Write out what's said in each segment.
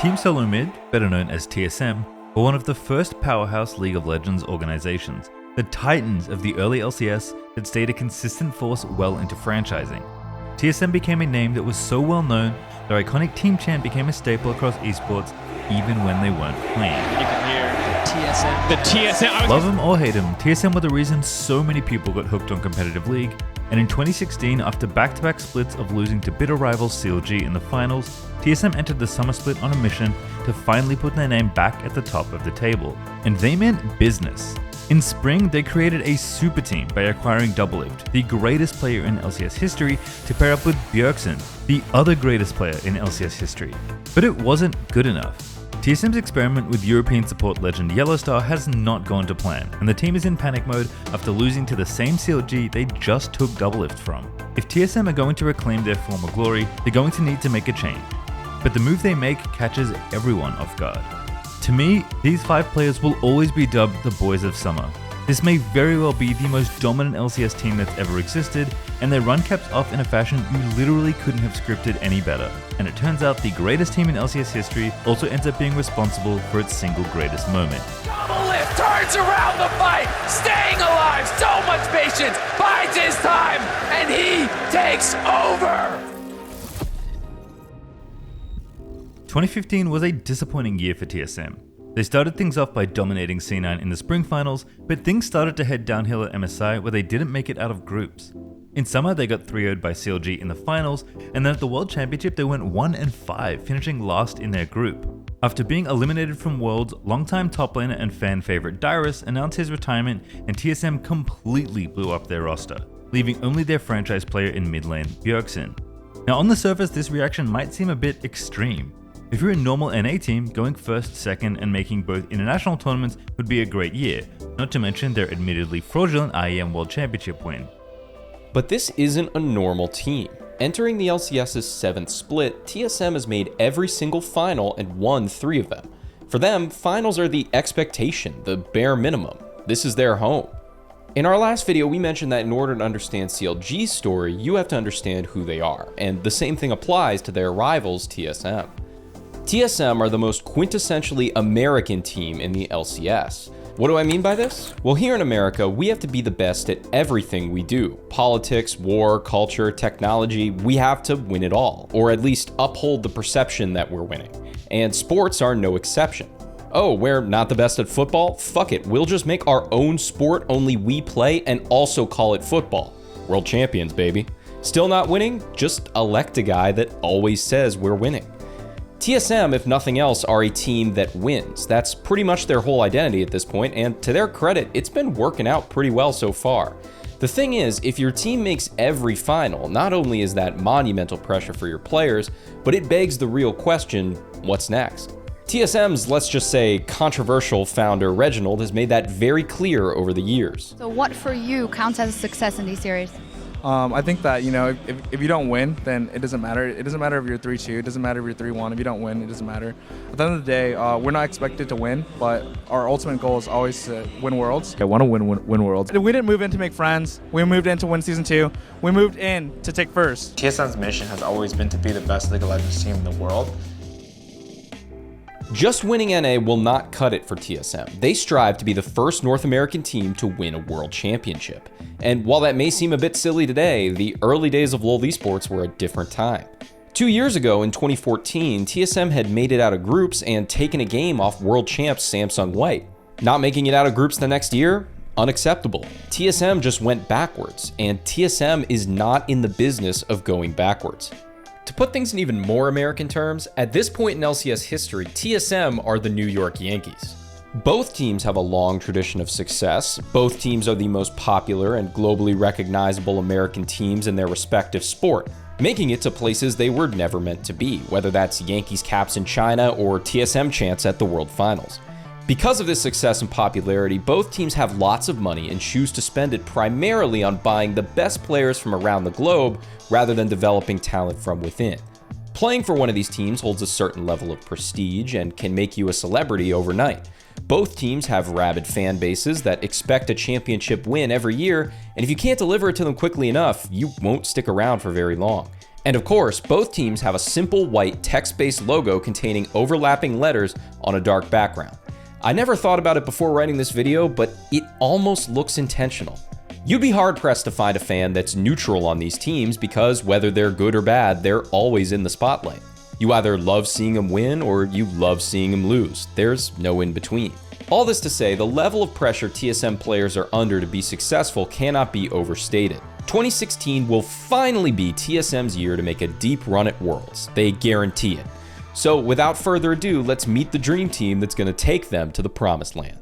Team Solo Mid, better known as TSM, were one of the first powerhouse League of Legends organizations, the titans of the early LCS that stayed a consistent force well into franchising. TSM became a name that was so well known, their iconic team chant became a staple across esports even when they weren't playing. You can hear TSM. The TSM. Love them or hate them, TSM were the reason so many people got hooked on competitive League, and in 2016, after back-to-back splits of losing to bitter rivals CLG in the finals, TSM entered the summer split on a mission to finally put their name back at the top of the table. And they meant business. In spring, they created a super team by acquiring Doublelift, the greatest player in LCS history, to pair up with Bjergsen, the other greatest player in LCS history. But it wasn't good enough. TSM's experiment with European support legend Yellowstar has not gone to plan, and the team is in panic mode after losing to the same CLG they just took Doublelift from. If TSM are going to reclaim their former glory, they're going to need to make a change. But the move they make catches everyone off guard. To me, these 5 players will always be dubbed the Boys of Summer. This may very well be the most dominant LCS team that's ever existed, and their run caps off in a fashion you literally couldn't have scripted any better. And it turns out the greatest team in LCS history also ends up being responsible for its single greatest moment. Doublelift turns around the fight, staying alive, so much patience, bides his time, and he takes over! 2015 was a disappointing year for TSM. They started things off by dominating C9 in the spring finals, but things started to head downhill at MSI where they didn't make it out of groups. In summer, they got 3-0'd by CLG in the finals, and then at the World Championship they went 1-5, finishing last in their group. After being eliminated from Worlds, longtime top laner and fan favorite Dyrus announced his retirement, and TSM completely blew up their roster, leaving only their franchise player in mid lane, Bjergsen. Now on the surface, this reaction might seem a bit extreme. If you're a normal NA team, going first, second, and making both international tournaments would be a great year, not to mention their admittedly fraudulent IEM World Championship win. But this isn't a normal team. Entering the LCS's 7th split, TSM has made every single final and won 3 of them. For them, finals are the expectation, the bare minimum. This is their home. In our last video, we mentioned that in order to understand CLG's story, you have to understand who they are, and the same thing applies to their rivals, TSM. TSM are the most quintessentially American team in the LCS. What do I mean by this? Well, here in America, we have to be the best at everything we do. Politics, war, culture, technology, we have to win it all, or at least uphold the perception that we're winning. And sports are no exception. Oh, we're not the best at football? Fuck it, we'll just make our own sport only we play and also call it football. World champions, baby. Still not winning? Just elect a guy that always says we're winning. TSM, if nothing else, are a team that wins. That's pretty much their whole identity at this point, and to their credit, it's been working out pretty well so far. The thing is, if your team makes every final, not only is that monumental pressure for your players, but it begs the real question, what's next? TSM's, let's just say, controversial founder Reginald has made that very clear over the years. So what for you counts as a success in these series? I think that, if you don't win, then it doesn't matter. It doesn't matter if you're 3-2. It doesn't matter if you're 3-1. If you don't win, it doesn't matter. At the end of the day, we're not expected to win, but our ultimate goal is always to win Worlds. I want to win Worlds. We didn't move in to make friends. We moved in to win Season 2. We moved in to take first. TSM's mission has always been to be the best League of Legends team in the world. Just winning NA will not cut it for TSM. They strive to be the first North American team to win a world championship. And while that may seem a bit silly today, the early days of LoL Esports were a different time. 2 years ago, in 2014, TSM had made it out of groups and taken a game off world champs Samsung White. Not making it out of groups the next year? Unacceptable. TSM just went backwards, and TSM is not in the business of going backwards. To put things in even more American terms, at this point in LCS history, TSM are the New York Yankees. Both teams have a long tradition of success. Both teams are the most popular and globally recognizable American teams in their respective sport, making it to places they were never meant to be, whether that's Yankees caps in China or TSM chants at the World Finals. Because of this success and popularity, both teams have lots of money and choose to spend it primarily on buying the best players from around the globe rather than developing talent from within. Playing for one of these teams holds a certain level of prestige and can make you a celebrity overnight. Both teams have rabid fan bases that expect a championship win every year, and if you can't deliver it to them quickly enough, you won't stick around for very long. And of course, both teams have a simple white text-based logo containing overlapping letters on a dark background. I never thought about it before writing this video, but it almost looks intentional. You'd be hard-pressed to find a fan that's neutral on these teams because whether they're good or bad, they're always in the spotlight. You either love seeing them win or you love seeing them lose. There's no in between. All this to say, the level of pressure TSM players are under to be successful cannot be overstated. 2016 will finally be TSM's year to make a deep run at Worlds. They guarantee it. So without further ado, let's meet the dream team that's going to take them to the promised land.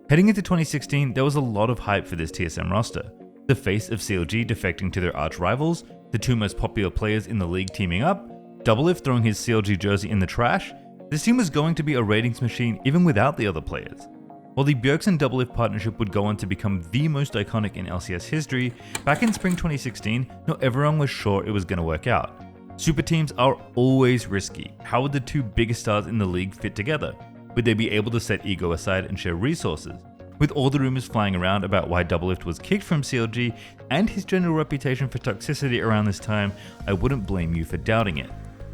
Heading into 2016, there was a lot of hype for this TSM roster. The face of CLG defecting to their arch rivals, the two most popular players in the league teaming up, Doublelift throwing his CLG jersey in the trash. This team was going to be a ratings machine even without the other players. While the Bjergsen and Doublelift partnership would go on to become the most iconic in LCS history, back in spring 2016, not everyone was sure it was going to work out. Super teams are always risky. How would the two biggest stars in the league fit together? Would they be able to set ego aside and share resources? With all the rumors flying around about why Doublelift was kicked from CLG and his general reputation for toxicity around this time, I wouldn't blame you for doubting it.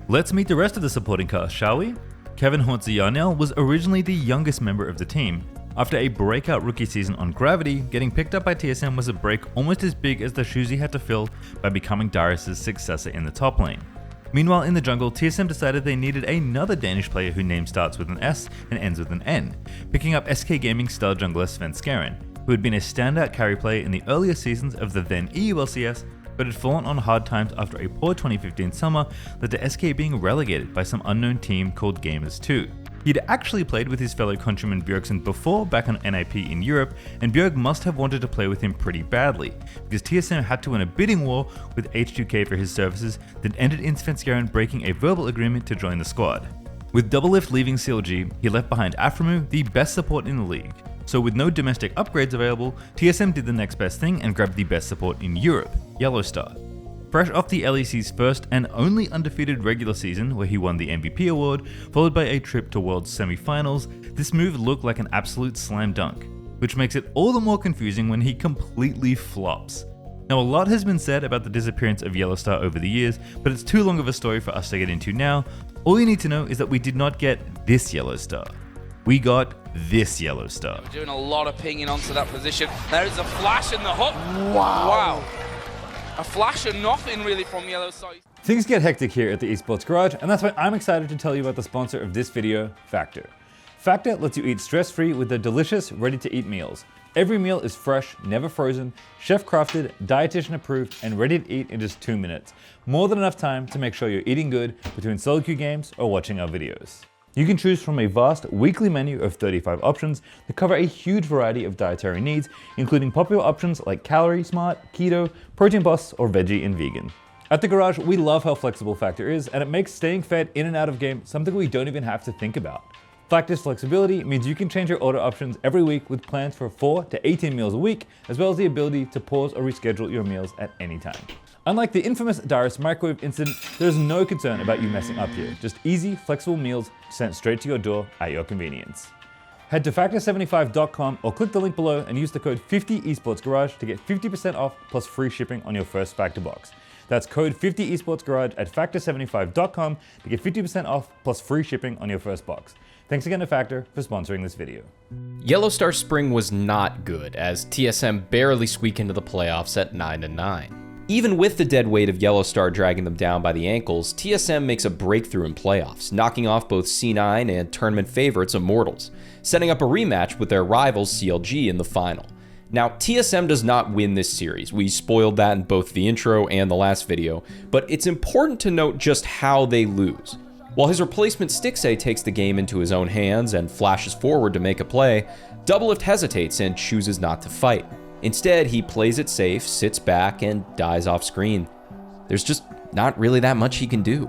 Let's meet the rest of the supporting cast, shall we? Kevin Hortzy-Yarnell was originally the youngest member of the team. After a breakout rookie season on Gravity, getting picked up by TSM was a break almost as big as the shoes he had to fill by becoming Darius' successor in the top lane. Meanwhile, in the jungle, TSM decided they needed another Danish player whose name starts with an S and ends with an N, picking up SK Gaming star jungler Sven Skaren, who had been a standout carry player in the earlier seasons of the then EULCS, but had fallen on hard times after a poor 2015 summer led to SK being relegated by some unknown team called Gamers 2. He'd actually played with his fellow countryman Bjergsen before back on NIP in Europe, and Bjerg must have wanted to play with him pretty badly, because TSM had to win a bidding war with H2K for his services that ended in Sven Skaren breaking a verbal agreement to join the squad. With Doublelift leaving CLG, he left behind Aframu, the best support in the league. So with no domestic upgrades available, TSM did the next best thing and grabbed the best support in Europe, Yellowstar. Fresh off the LEC's first and only undefeated regular season where he won the MVP award, followed by a trip to World's semi-finals, this move looked like an absolute slam dunk, which makes it all the more confusing when he completely flops. Now a lot has been said about the disappearance of Yellowstar over the years, but it's too long of a story for us to get into now. All you need to know is that we did not get this Yellowstar. We got this Yellowstar. We're doing a lot of pinging onto that position. There's a flash and the hook. Wow. A flash and nothing really from Yellowstar. Things get hectic here at the Esports Garage, and that's why I'm excited to tell you about the sponsor of this video, Factor. Factor lets you eat stress-free with their delicious, ready-to-eat meals. Every meal is fresh, never frozen, chef-crafted, dietitian approved, and ready to eat in just 2 minutes. More than enough time to make sure you're eating good between solo queue games or watching our videos. You can choose from a vast weekly menu of 35 options that cover a huge variety of dietary needs, including popular options like Calorie Smart, Keto, Protein Plus, or Veggie and Vegan. At the Garage, we love how flexible Factor is, and it makes staying fed in and out of game something we don't even have to think about. Factor's flexibility means you can change your order options every week with plans for 4 to 18 meals a week, as well as the ability to pause or reschedule your meals at any time. Unlike the infamous Darius microwave incident, there's no concern about you messing up here. Just easy, flexible meals sent straight to your door at your convenience. Head to factor75.com or click the link below and use the code 50esportsgarage to get 50% off plus free shipping on your first Factor box. That's code 50esportsgarage at factor75.com to get 50% off plus free shipping on your first box. Thanks again to Factor for sponsoring this video. Yellowstar Spring was not good, as TSM barely squeaked into the playoffs at 9-9. Even with the dead weight of Yellowstar dragging them down by the ankles, TSM makes a breakthrough in playoffs, knocking off both C9 and tournament favorites Immortals, setting up a rematch with their rivals CLG in the final. Now, TSM does not win this series. We spoiled that in both the intro and the last video, but it's important to note just how they lose. While his replacement Stixxay takes the game into his own hands and flashes forward to make a play, Doublelift hesitates and chooses not to fight. Instead, he plays it safe, sits back, and dies off screen. There's just not really that much he can do.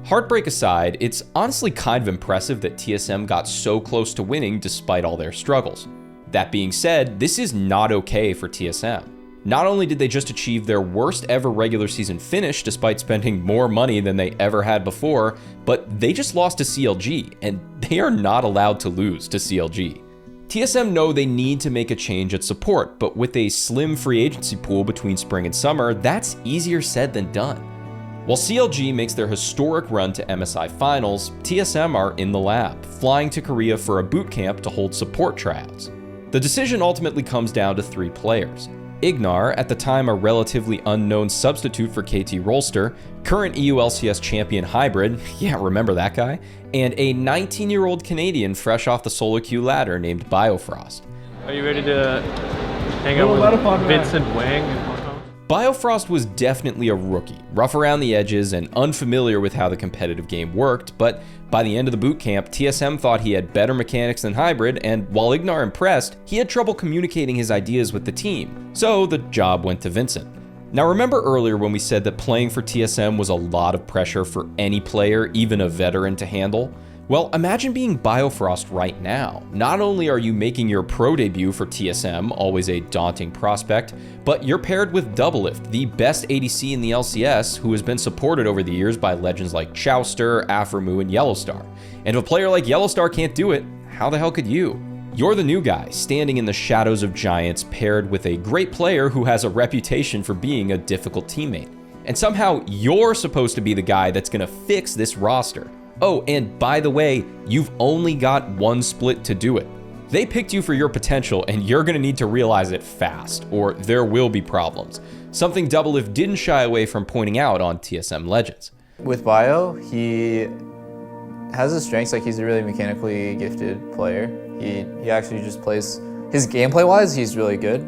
Heartbreak aside, it's honestly kind of impressive that TSM got so close to winning despite all their struggles. That being said, this is not okay for TSM. Not only did they just achieve their worst ever regular season finish despite spending more money than they ever had before, but they just lost to CLG, and they are not allowed to lose to CLG. TSM know they need to make a change at support, but with a slim free agency pool between spring and summer, that's easier said than done. While CLG makes their historic run to MSI Finals, TSM are in the lab, flying to Korea for a boot camp to hold support tryouts. The decision ultimately comes down to 3 players. Ignar, at the time a relatively unknown substitute for KT Rolster, current EULCS champion Hybrid, yeah, remember that guy, and a 19-year-old Canadian fresh off the solo queue ladder named Biofrost. Are you ready to hang out with Vincent Wang and Hong Kong? Biofrost was definitely a rookie, rough around the edges and unfamiliar with how the competitive game worked, but by the end of the boot camp, TSM thought he had better mechanics than Hybrid, and while Ignar impressed, he had trouble communicating his ideas with the team, so the job went to Vincent. Now remember earlier when we said that playing for TSM was a lot of pressure for any player, even a veteran, to handle? Well, imagine being Biofrost right now. Not only are you making your pro debut for TSM, always a daunting prospect, but you're paired with Doublelift, the best ADC in the LCS, who has been supported over the years by legends like Chowster, Aframu, and Yellowstar. And if a player like Yellowstar can't do it, how the hell could you? You're the new guy, standing in the shadows of giants, paired with a great player who has a reputation for being a difficult teammate. And somehow you're supposed to be the guy that's gonna fix this roster. Oh, and by the way, you've only got 1 split to do it. They picked you for your potential, and you're gonna need to realize it fast, or there will be problems. Something Doublelift didn't shy away from pointing out on TSM Legends. With Bio, he has his strengths, like he's a really mechanically gifted player. He actually just plays, his gameplay-wise, he's really good.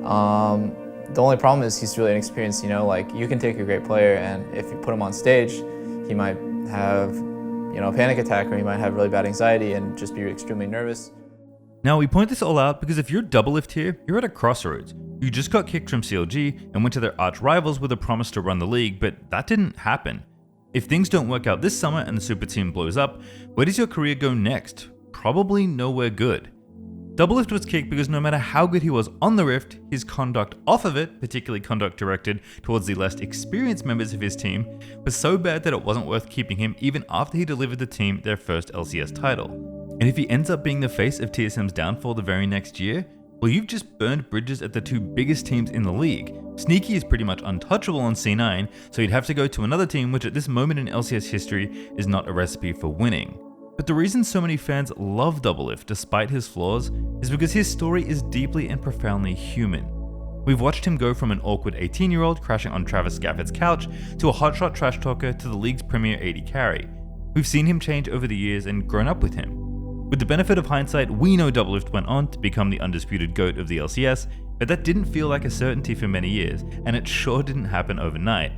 The only problem is he's really inexperienced, you know, like you can take a great player and if you put him on stage, he might have, you know, a panic attack, or he might have really bad anxiety and just be extremely nervous. Now we point this all out because if you're Doublelift here, you're at a crossroads. You just got kicked from CLG and went to their arch rivals with a promise to run the league, but that didn't happen. If things don't work out this summer and the super team blows up, where does your career go next? Probably nowhere good. Doublelift was kicked because no matter how good he was on the Rift, his conduct off of it, particularly conduct directed towards the less experienced members of his team, was so bad that it wasn't worth keeping him even after he delivered the team their first LCS title. And if he ends up being the face of TSM's downfall the very next year, well, you've just burned bridges at the 2 biggest teams in the league. Sneaky is pretty much untouchable on C9, so you'd have to go to another team which at this moment in LCS history is not a recipe for winning. But the reason so many fans love Doublelift despite his flaws is because his story is deeply and profoundly human. We've watched him go from an awkward 18-year-old crashing on Travis Gafford's couch to a hotshot trash talker to the league's premier AD carry. We've seen him change over the years and grown up with him. With the benefit of hindsight, we know Doublelift went on to become the undisputed GOAT of the LCS, but that didn't feel like a certainty for many years, and it sure didn't happen overnight.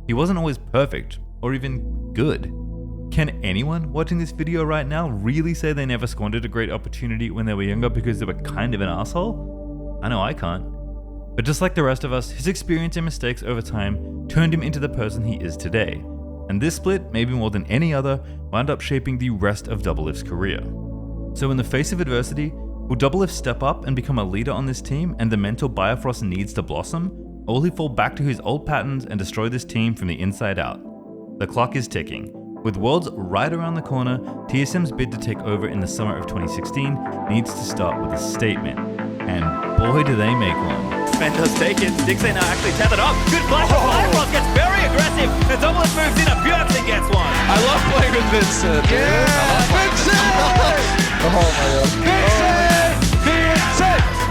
He wasn't always perfect, or even good. Can anyone watching this video right now really say they never squandered a great opportunity when they were younger because they were kind of an asshole? I know I can't. But just like the rest of us, his experience and mistakes over time turned him into the person he is today. And this split, maybe more than any other, wound up shaping the rest of Doublelift's career. So in the face of adversity, will Doublelift step up and become a leader on this team and the mentor Biofrost needs to blossom? Or will he fall back to his old patterns and destroy this team from the inside out? The clock is ticking. With Worlds right around the corner, TSM's bid to take over in the summer of 2016 needs to start with a statement. And boy do they make one. Defender's taken, Dixie now actually tethered up. Good flash, Biofrost gets very aggressive. The Doublelift moves in and Bjergsen gets one. I love playing with Vincent. Yeah, Vincent! Oh my god.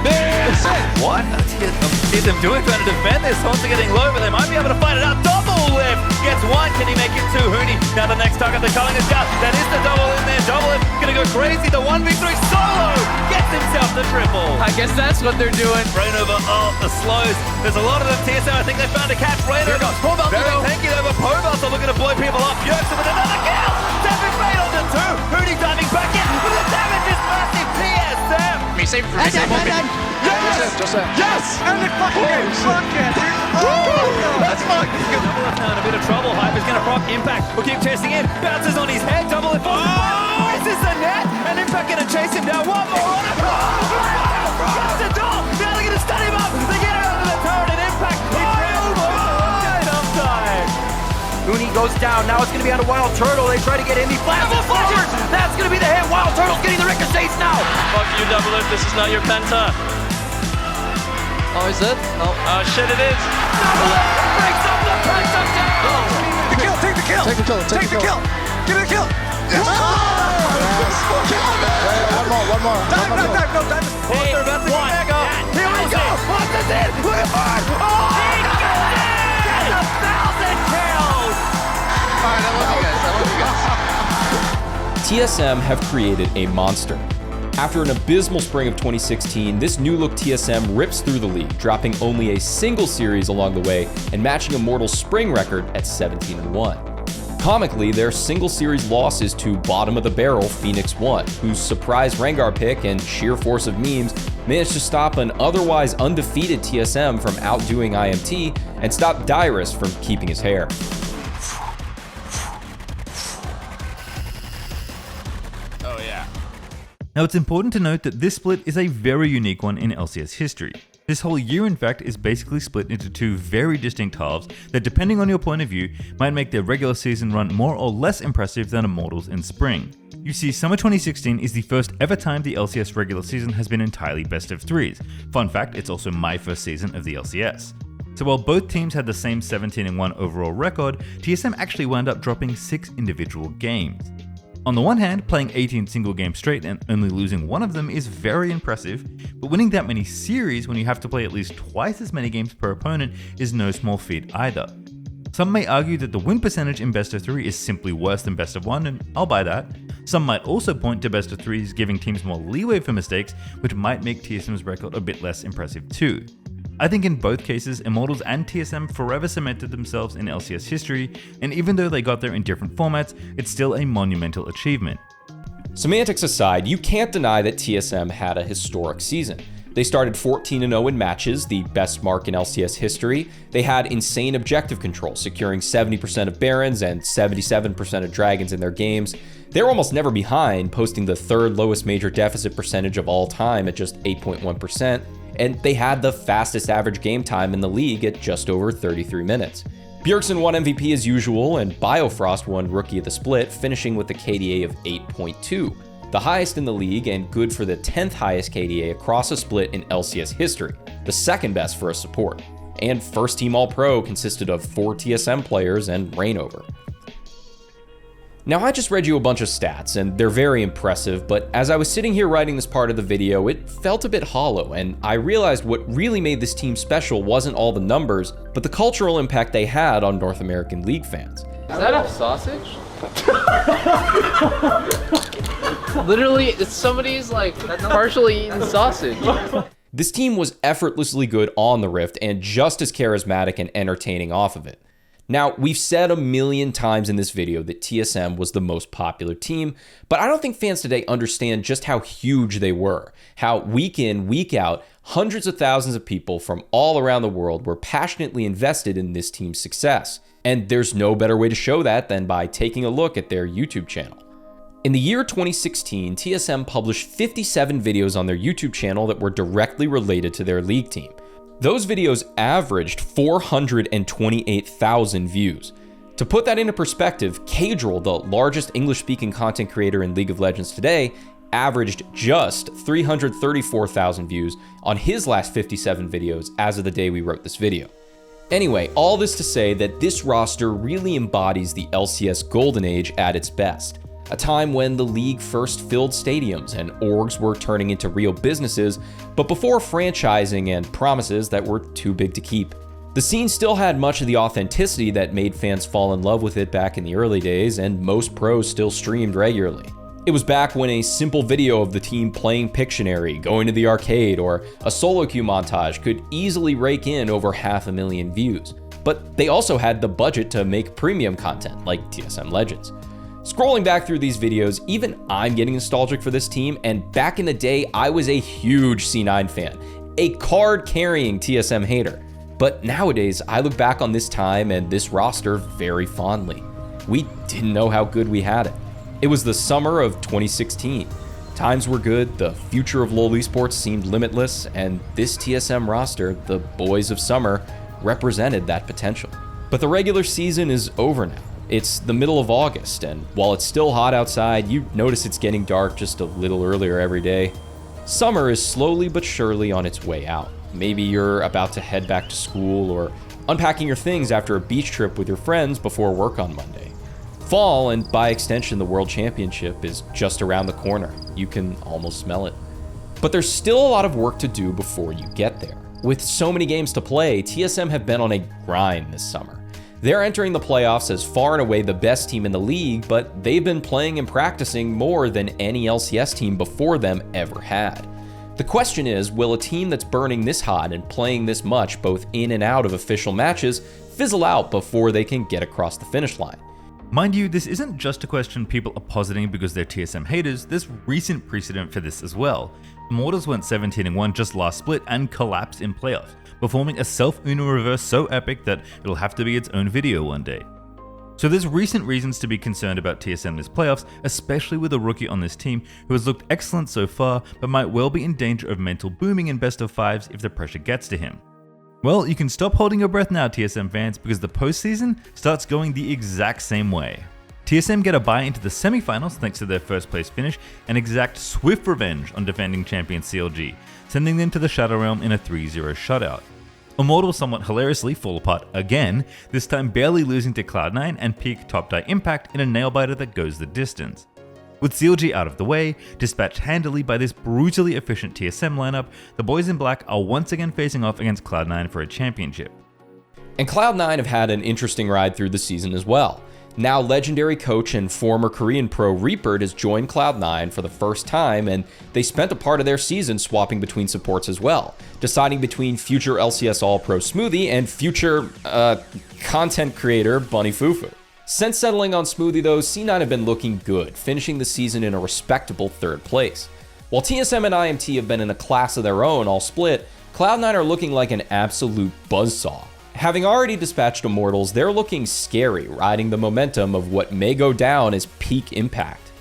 Vincent! What? TSM doing trying to defend this. Horns are getting low, but they might be able to fight it out. Doublelift gets one. Can he make it two? Hooney. Now the next target they're calling is down. That is the double in there. Doublelift gonna go crazy. The 1v3 solo gets himself the triple. I guess that's what they're doing. Rain over, the slows. There's a lot of them. TSM, I think they found a catch. Rain over. Very tanky over. Pobos are looking to blow people up. Bjergsen with another kill. Tapping fade onto 2. Hooney diving back in. But the damage is massive. TSM. Me save for me. Yes! And it fucking that's fucking good. Doublelift now in a bit of trouble. Hyper's gonna proc Impact. Will keep chasing in. Bounces on his head. Doublelift. Misses the net. And Impact gonna chase him down. One more on it. Got the door. Now they're gonna stun him up. They get it under the turret and Impact. Hooney goes down. Now it's going to be on a Wild Turtle. They try to get in. He flashes forward. That's going to be the hit. Wild Turtle's getting the ricochets now. Fuck you, Doublelift. This is not your penta. Oh, is it? Oh, shit, it is. Doublelift breaks up the penta down. kill, take the kill. Take the kill, take the kill. Give me the kill. Yes. One more. Dive. No, dive. Hey, they're about to get back up. Here we go. What's this in? Look at Mark. Oh, He got it! 1,000 kills! All right, I love you guys. TSM have created a monster. After an abysmal spring of 2016, this new-look TSM rips through the league, dropping only a single series along the way and matching Immortal's spring record at 17-1. Comically, their single series loss is to bottom-of-the-barrel Phoenix 1, whose surprise Rengar pick and sheer force of memes managed to stop an otherwise undefeated TSM from outdoing IMT and stop Dyrus from keeping his hair. Oh, yeah. Now, it's important to note that this split is a very unique one in LCS history. This whole year, in fact, is basically split into two very distinct halves that, depending on your point of view, might make their regular season run more or less impressive than Immortals in spring. You see, summer 2016 is the first ever time the LCS regular season has been entirely best of threes. Fun fact, it's also my first season of the LCS. So while both teams had the same 17-1 overall record, TSM actually wound up dropping 6 individual games. On the one hand, playing 18 single games straight and only losing one of them is very impressive, but winning that many series when you have to play at least twice as many games per opponent is no small feat either. Some may argue that the win percentage in best of 3 is simply worse than best of 1, and I'll buy that. Some might also point to best of 3s giving teams more leeway for mistakes, which might make TSM's record a bit less impressive too. I think in both cases, Immortals and TSM forever cemented themselves in LCS history, and even though they got there in different formats, it's still a monumental achievement. Semantics aside, you can't deny that TSM had a historic season. They started 14-0 in matches, the best mark in LCS history. They had insane objective control, securing 70% of Barons and 77% of Dragons in their games. They were almost never behind, posting the third lowest major deficit percentage of all time at just 8.1%. And they had the fastest average game time in the league at just over 33 minutes. Bjergsen won MVP as usual, and Biofrost won Rookie of the Split, finishing with a KDA of 8.2, the highest in the league and good for the 10th highest KDA across a split in LCS history, the second best for a support. And first team All-Pro consisted of 4 TSM players and Reignover. Now, I just read you a bunch of stats, and they're very impressive, but as I was sitting here writing this part of the video, it felt a bit hollow, and I realized what really made this team special wasn't all the numbers, but the cultural impact they had on North American League fans. Is that a sausage? Literally, it's somebody's like partially eaten sausage. This team was effortlessly good on the Rift and just as charismatic and entertaining off of it. Now, we've said a million times in this video that TSM was the most popular team, but I don't think fans today understand just how huge they were, how week in, week out, hundreds of thousands of people from all around the world were passionately invested in this team's success. And there's no better way to show that than by taking a look at their YouTube channel. In the year 2016, TSM published 57 videos on their YouTube channel that were directly related to their league team. Those videos averaged 428,000 views. To put that into perspective, Kadril, the largest English-speaking content creator in League of Legends today, averaged just 334,000 views on his last 57 videos as of the day we wrote this video. Anyway, all this to say that this roster really embodies the LCS golden age at its best. A time when the league first filled stadiums and orgs were turning into real businesses, but before franchising and promises that were too big to keep. The scene still had much of the authenticity that made fans fall in love with it back in the early days, and most pros still streamed regularly. It was back when a simple video of the team playing Pictionary, going to the arcade, or a solo queue montage could easily rake in over 500,000 views. But they also had the budget to make premium content like TSM Legends. Scrolling back through these videos, even I'm getting nostalgic for this team, and back in the day, I was a huge C9 fan, a card-carrying TSM hater. But nowadays, I look back on this time and this roster very fondly. We didn't know how good we had it. It was the summer of 2016. Times were good, the future of LoL Esports seemed limitless, and this TSM roster, the boys of summer, represented that potential. But the regular season is over now. It's the middle of August, and while it's still hot outside, you notice it's getting dark just a little earlier every day. Summer is slowly but surely on its way out. Maybe you're about to head back to school or unpacking your things after a beach trip with your friends before work on Monday. Fall, and by extension the World Championship, is just around the corner. You can almost smell it. But there's still a lot of work to do before you get there. With so many games to play, TSM have been on a grind this summer. They're entering the playoffs as far and away the best team in the league, but they've been playing and practicing more than any LCS team before them ever had. The question is, will a team that's burning this hot and playing this much both in and out of official matches fizzle out before they can get across the finish line? Mind you, this isn't just a question people are positing because they're TSM haters, there's recent precedent for this as well. Immortals went 17-1 just last split and collapsed in playoffs, performing a self-Uno reverse so epic that it'll have to be its own video one day. So there's recent reasons to be concerned about TSM this playoffs, especially with a rookie on this team who has looked excellent so far but might well be in danger of mental booming in best of fives if the pressure gets to him. Well, you can stop holding your breath now, TSM fans, because the postseason starts going the exact same way. TSM get a bye into the semifinals thanks to their first place finish and exact swift revenge on defending champion CLG, sending them to the Shadow Realm in a 3-0 shutout. Immortals somewhat hilariously fall apart again, this time barely losing to Cloud9 and peak Top Die Impact in a nail-biter that goes the distance. With CLG out of the way, dispatched handily by this brutally efficient TSM lineup, the boys in black are once again facing off against Cloud9 for a championship. And Cloud9 have had an interesting ride through the season as well. Now legendary coach and former Korean pro Reaper has joined Cloud9 for the first time, and they spent a part of their season swapping between supports as well, deciding between future LCS All-Pro Smoothie and future content creator Bunny Fufu. Since settling on Smoothie though, C9 have been looking good, finishing the season in a respectable 3rd place. While TSM and IMT have been in a class of their own all split, Cloud9 are looking like an absolute buzzsaw. Having already dispatched Immortals, they're looking scary, riding the momentum of what may go down as peak impact.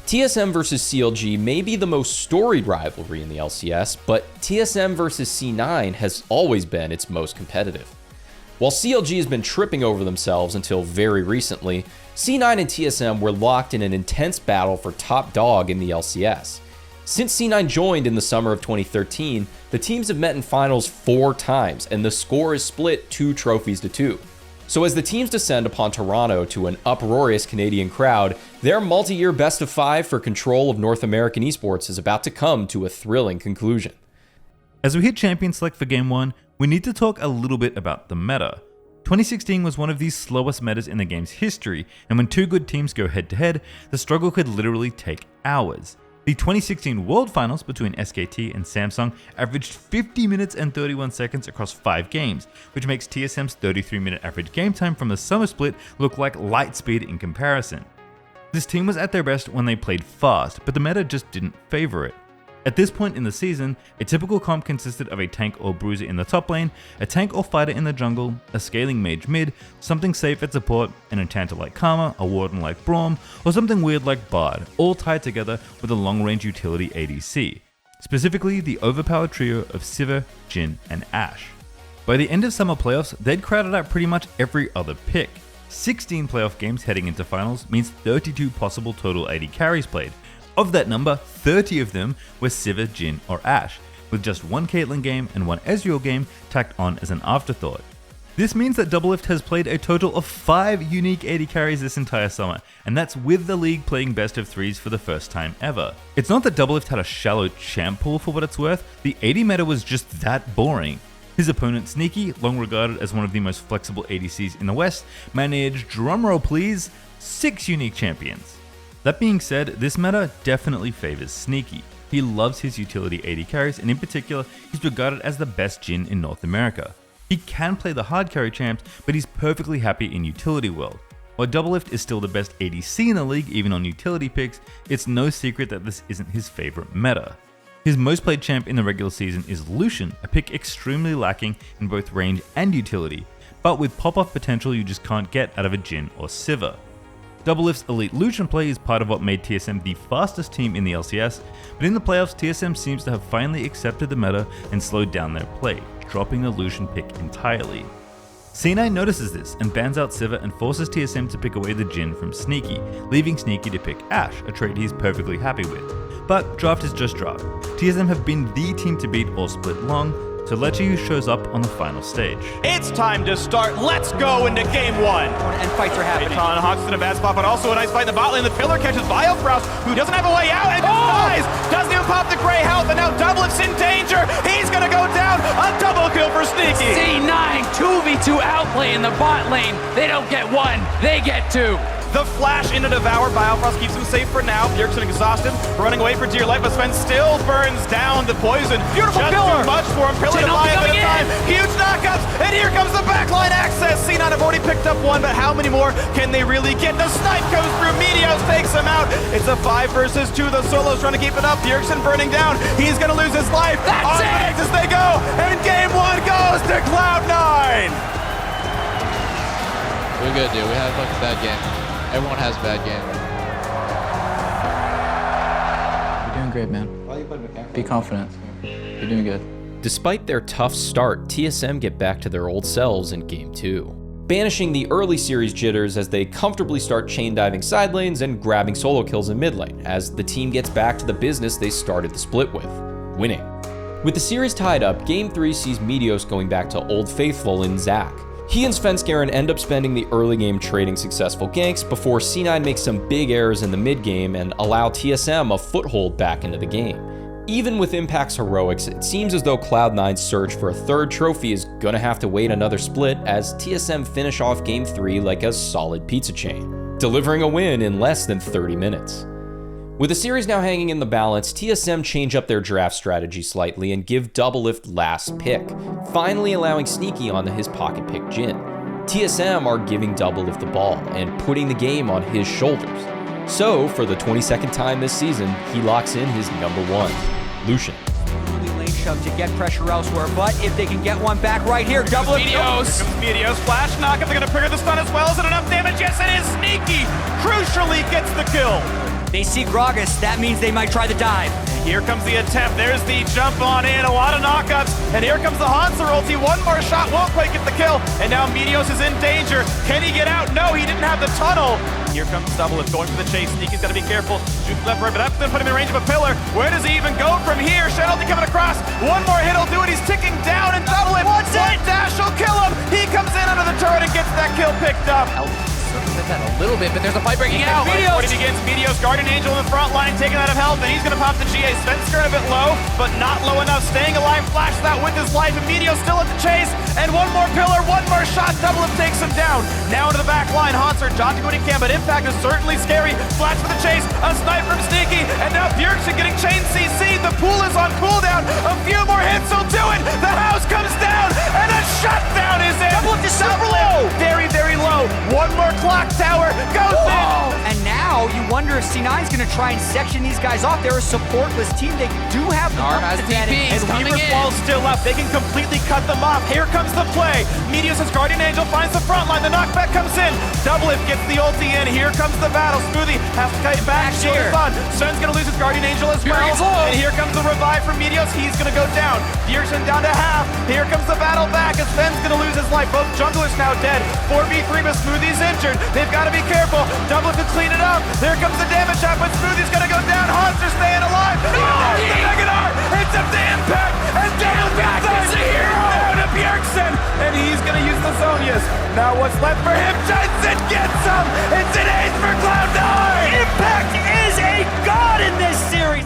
TSM versus CLG may be the most storied rivalry in the LCS, but TSM versus C9 has always been its most competitive. While CLG has been tripping over themselves until very recently, C9 and TSM were locked in an intense battle for top dog in the LCS. Since C9 joined in the summer of 2013, the teams have met in finals 4 times, and the score is split 2 trophies to 2. So as the teams descend upon Toronto to an uproarious Canadian crowd, their multi-year best of 5 for control of North American esports is about to come to a thrilling conclusion. As we hit champion select for game 1, we need to talk a little bit about the meta. 2016 was one of the slowest metas in the game's history, and when 2 good teams go head to head, the struggle could literally take hours. The 2016 World Finals between SKT and Samsung averaged 50 minutes and 31 seconds across 5 games, which makes TSM's 33-minute average game time from the summer split look like light speed in comparison. This team was at their best when they played fast, but the meta just didn't favor it. At this point in the season, a typical comp consisted of a tank or bruiser in the top lane, a tank or fighter in the jungle, a scaling mage mid, something safe at support, an enchanter like Karma, a warden like Braum, or something weird like Bard, all tied together with a long-range utility ADC, specifically the overpowered trio of Sivir, Jhin, and Ashe. By the end of summer playoffs, they'd crowded out pretty much every other pick. 16 playoff games heading into finals means 32 possible total AD carries played. Of that number, 30 of them were Sivir, Jhin, or Ashe, with just 1 Caitlyn game and 1 Ezreal game tacked on as an afterthought. This means that Doublelift has played a total of 5 unique AD carries this entire summer, and that's with the league playing best of 3s for the first time ever. It's not that Doublelift had a shallow champ pool for what it's worth, the AD meta was just that boring. His opponent Sneaky, long regarded as one of the most flexible ADCs in the West, managed, drumroll please, 6 unique champions. That being said, this meta definitely favors Sneaky. He loves his utility AD carries, and in particular, he's regarded as the best Jhin in North America. He can play the hard carry champs, but he's perfectly happy in utility world. While Doublelift is still the best ADC in the league even on utility picks, it's no secret that this isn't his favorite meta. His most played champ in the regular season is Lucian, a pick extremely lacking in both range and utility, but with pop-off potential you just can't get out of a Jhin or Sivir. Doublelift's elite Lucian play is part of what made TSM the fastest team in the LCS, but in the playoffs TSM seems to have finally accepted the meta and slowed down their play, dropping the Lucian pick entirely. C9 notices this and bans out Sivir and forces TSM to pick away the Jhin from Sneaky, leaving Sneaky to pick Ashe, a trait he's perfectly happy with. But draft is just draft. TSM have been the team to beat all split long, so Lecce shows up on the final stage. It's time to start. Let's go into game one. And fights are happening. Hawks in a bad spot, but also a nice fight in the bot lane. The pillar catches Biofrost, who doesn't have a way out and just dies. Doesn't even pop the gray health, and now Doublet's in danger. He's gonna go down. A double kill for Sneaky. C9 2v2 outplay in the bot lane. They don't get one, they get two. The flash into Devour. Biofrost keeps him safe for now. Bjergsen exhausted, running away for dear life, but Sven still burns down the poison. Beautiful Just pillar. too much for him. Pillar to buy him at a time. Huge knockouts, and here comes the backline access. C9 have already picked up one, but how many more can they really get? The snipe goes through. Meteos takes him out. It's a 5 versus 2. The Solo's trying to keep it up. Bjergsen burning down. He's gonna lose his life. That's it! As they go, and game one goes to Cloud9. We're good, dude. We had like a bad game. Everyone has a bad game. You're doing great, man. Be confident. You're doing good. Despite their tough start, TSM get back to their old selves in Game 2, banishing the early series jitters as they comfortably start chain diving side lanes and grabbing solo kills in mid lane, as the team gets back to the business they started the split with, winning. With the series tied up, Game 3 sees Meteos going back to Old Faithful in Zac. He and Svenskeren end up spending the early game trading successful ganks before C9 makes some big errors in the mid game and allow TSM a foothold back into the game. Even with Impact's heroics, it seems as though Cloud9's search for a third trophy is gonna have to wait another split as TSM finish off Game 3 like a solid pizza chain, delivering a win in less than 30 minutes. With the series now hanging in the balance, TSM change up their draft strategy slightly and give Doublelift last pick, finally allowing Sneaky onto his pocket pick Jhin. TSM are giving Doublelift the ball and putting the game on his shoulders. So, for the 22nd time this season, he locks in his number 1, Lucian. Early lane shove to get pressure elsewhere, but if they can get one back right here, Doublelift. Meteos. Here comes Meteos. Flash knock. If they're gonna trigger the stun as well. Is it enough damage? Yes, it is. Sneaky crucially gets the kill. They see Gragas, that means they might try the dive. Here comes the attempt, there's the jump on in, a lot of knockouts, and here comes the Hanser ulti, one more shot, won't quite get the kill, and now Meteos is in danger. Can he get out? No, he didn't have the tunnel. Here comes Doublelift going for the chase, Sneaky's gotta be careful, shoots left, right, but that's gonna put him in range of a pillar. Where does he even go from here? Shadow coming across, one more hit will do it, he's ticking down, and Doublelift, one dash will kill him. He comes in under the turret and gets that kill picked up. That a little bit, but there's a fight breaking out. Meteos begins. Meteos, Guardian Angel in the front line, taking out of health, and he's going to pop the GA. Svenskeren a bit low, but not low enough. Staying alive, flashes that with his life, and Meteos still at the chase. And one more pillar, one more shot. Doublelift takes him down. Now into the back line, Hanser, John to go he can, but Impact is certainly scary. Flash for the chase, a snipe from Sneaky, and now Bjergsen getting chain CC. The pool is on cooldown. A few more hits will do it. The house comes down, and a shutdown is in. Doublelift is super low. Very, very low. One more clock tower goes in. And now you wonder if C9 is going to try and section these guys off. They're a supportless team. They do have the advantage. And Weaver's wall's still up. They can completely cut them off. Here comes the play. Meteos' Guardian Angel finds the front line. The knockback comes in. Doublelift gets the ulti in. Here comes the battle. Smoothie has to kite back. Shield is on. Sven's going to lose his Guardian Angel as well. And here comes the revive from Meteos. He's going to go down. Bjergsen down to half. Here comes the battle back as Sven's going to lose his life. Both junglers now dead. 4v3, but Smoothie's injured. They've got to be careful. Doublelift to clean it up. There comes the damage shot, but Smoothie's gonna go down. Hanser staying alive. No! The Megadar! It's up to Impact! And Impact is the hero! Down to Bjergsen! And he's gonna use the Zonias. Now what's left for him? Jensen gets him! It's an ace for Cloud9! Impact is a god in this series!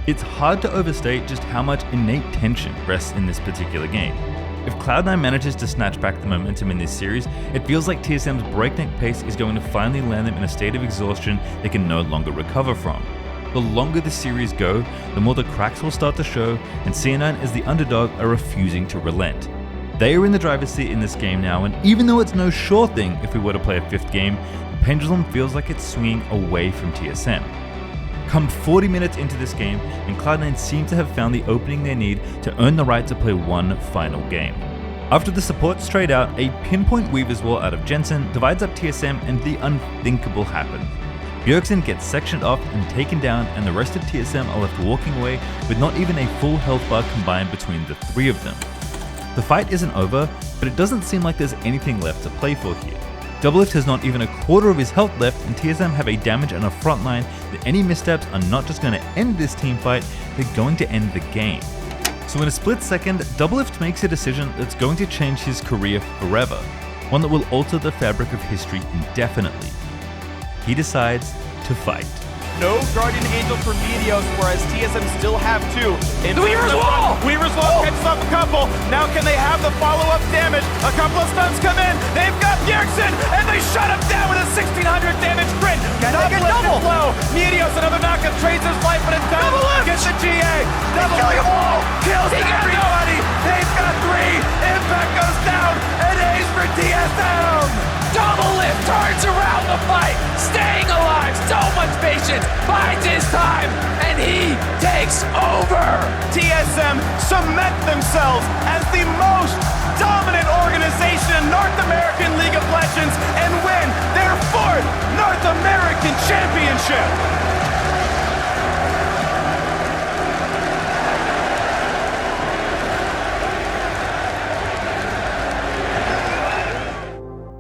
It's hard to overstate just how much innate tension rests in this particular game. If Cloud9 manages to snatch back the momentum in this series, it feels like TSM's breakneck pace is going to finally land them in a state of exhaustion they can no longer recover from. The longer the series go, the more the cracks will start to show, and C9 as the underdog are refusing to relent. They are in the driver's seat in this game now, and even though it's no sure thing if we were to play a 5th game, the pendulum feels like it's swinging away from TSM. Come 40 minutes into this game, and Cloud9 seem to have found the opening they need to earn the right to play one final game. After the supports trade out, a pinpoint Weaver's Wall out of Jensen divides up TSM, and the unthinkable happens. Bjergsen gets sectioned off and taken down, and the rest of TSM are left walking away with not even a full health bar combined between the 3 of them. The fight isn't over, but it doesn't seem like there's anything left to play for here. Doublelift has not even a quarter of his health left, and TSM have a damage and a front line that any missteps are not just going to end this team fight, they're going to end the game. So in a split second, Doublelift makes a decision that's going to change his career forever, one that will alter the fabric of history indefinitely. He decides to fight. No Guardian Angel for Meteos, whereas TSM still have two. The Weaver's Wall! Weaver's Wall catches up a couple. Now can they have the follow-up damage? A couple of stuns come in. They've got Bjergsen, and they shut him down with a 1600 damage crit. Double flow. Meteos, another knockup, trades his life, but it doesn't. Gets the GA. Double killing them all. Kills everybody. They've got three. Impact goes down, and ace for TSM. Doublelift turns around the fight, staying alive, so much patience, bides his time, and he takes over. TSM cement themselves as the most dominant organization in North American League of Legends and win their 4th North American Championship.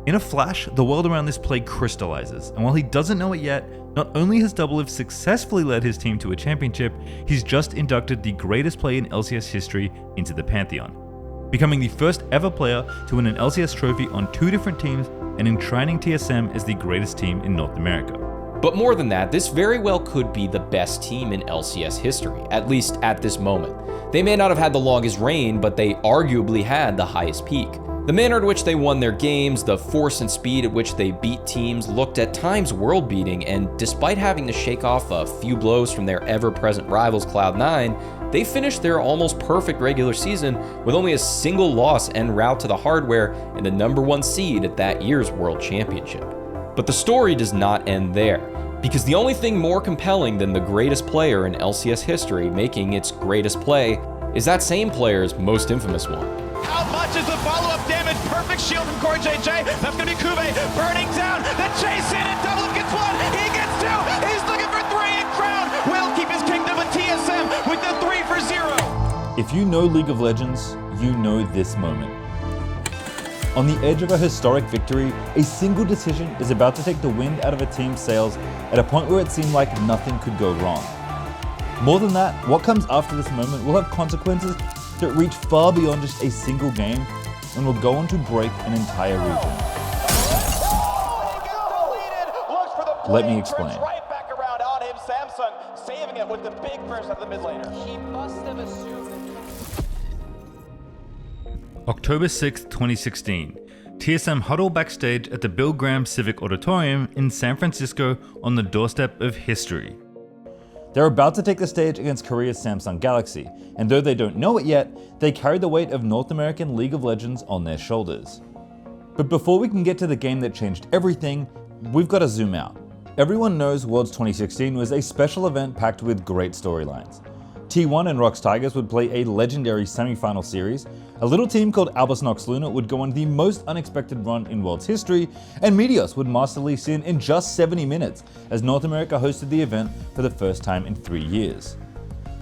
In a flash, the world around this play crystallizes, and while he doesn't know it yet, not only has Doublelift successfully led his team to a championship, he's just inducted the greatest player in LCS history into the Pantheon, becoming the first ever player to win an LCS trophy on 2 different teams and enshrining TSM as the greatest team in North America. But more than that, this very well could be the best team in LCS history, at least at this moment. They may not have had the longest reign, but they arguably had the highest peak. The manner in which they won their games, the force and speed at which they beat teams looked at times world-beating, and despite having to shake off a few blows from their ever-present rivals Cloud9, they finished their almost perfect regular season with only a single loss en route to the hardware and the #1 seed at that year's World Championship. But the story does not end there, because the only thing more compelling than the greatest player in LCS history making its greatest play is that same player's most infamous one. How much is the follow-up damage? Perfect shield from Core JJ. That's going to be Kube burning down. The chase in and Doublelift gets 1. He gets 2. He's looking for 3 and Crown will keep his kingdom with TSM with the 3-0. If you know League of Legends, you know this moment. On the edge of a historic victory, a single decision is about to take the wind out of a team's sails at a point where it seemed like nothing could go wrong. More than that, what comes after this moment will have consequences that reach far beyond just a single game and will go on to break an entire region. Let me explain. Right back around on him, Samsung saving it with the big burst of the mid laner. He must have assumed October 6th, 2016. TSM huddle backstage at the Bill Graham Civic Auditorium in San Francisco on the doorstep of history. They're about to take the stage against Korea's Samsung Galaxy, and though they don't know it yet, they carry the weight of North American League of Legends on their shoulders. But before we can get to the game that changed everything, we've got to zoom out. Everyone knows Worlds 2016 was a special event packed with great storylines. T1 and Rox Tigers would play a legendary semi-final series, a little team called Albus Nox Luna would go on the most unexpected run in World's history, and Meteos would master Lee Sin in just 70 minutes as North America hosted the event for the first time in 3 years.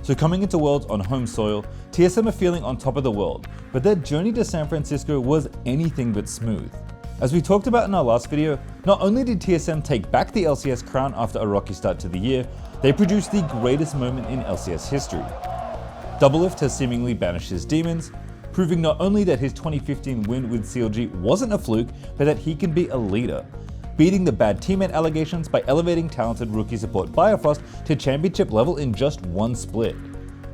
So coming into Worlds on home soil, TSM are feeling on top of the world, but their journey to San Francisco was anything but smooth. As we talked about in our last video, not only did TSM take back the LCS crown after a rocky start to the year, they produced the greatest moment in LCS history. Doublelift has seemingly banished his demons, proving not only that his 2015 win with CLG wasn't a fluke, but that he can be a leader, beating the bad teammate allegations by elevating talented rookie support Biofrost to championship level in just 1 split.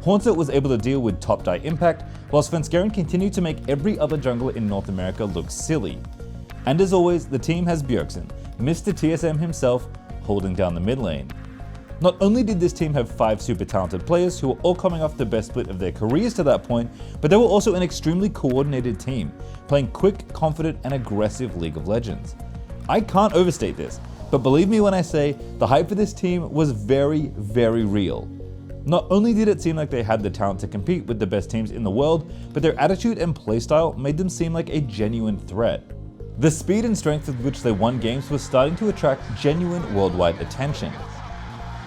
Haunter was able to deal with top die impact, while Svenskeren continued to make every other jungler in North America look silly. And as always, the team has Bjergsen, Mr. TSM himself, holding down the mid lane. Not only did this team have 5 super talented players who were all coming off the best split of their careers to that point, but they were also an extremely coordinated team, playing quick, confident, and aggressive League of Legends. I can't overstate this, but believe me when I say the hype for this team was very, very real. Not only did it seem like they had the talent to compete with the best teams in the world, but their attitude and playstyle made them seem like a genuine threat. The speed and strength with which they won games was starting to attract genuine worldwide attention.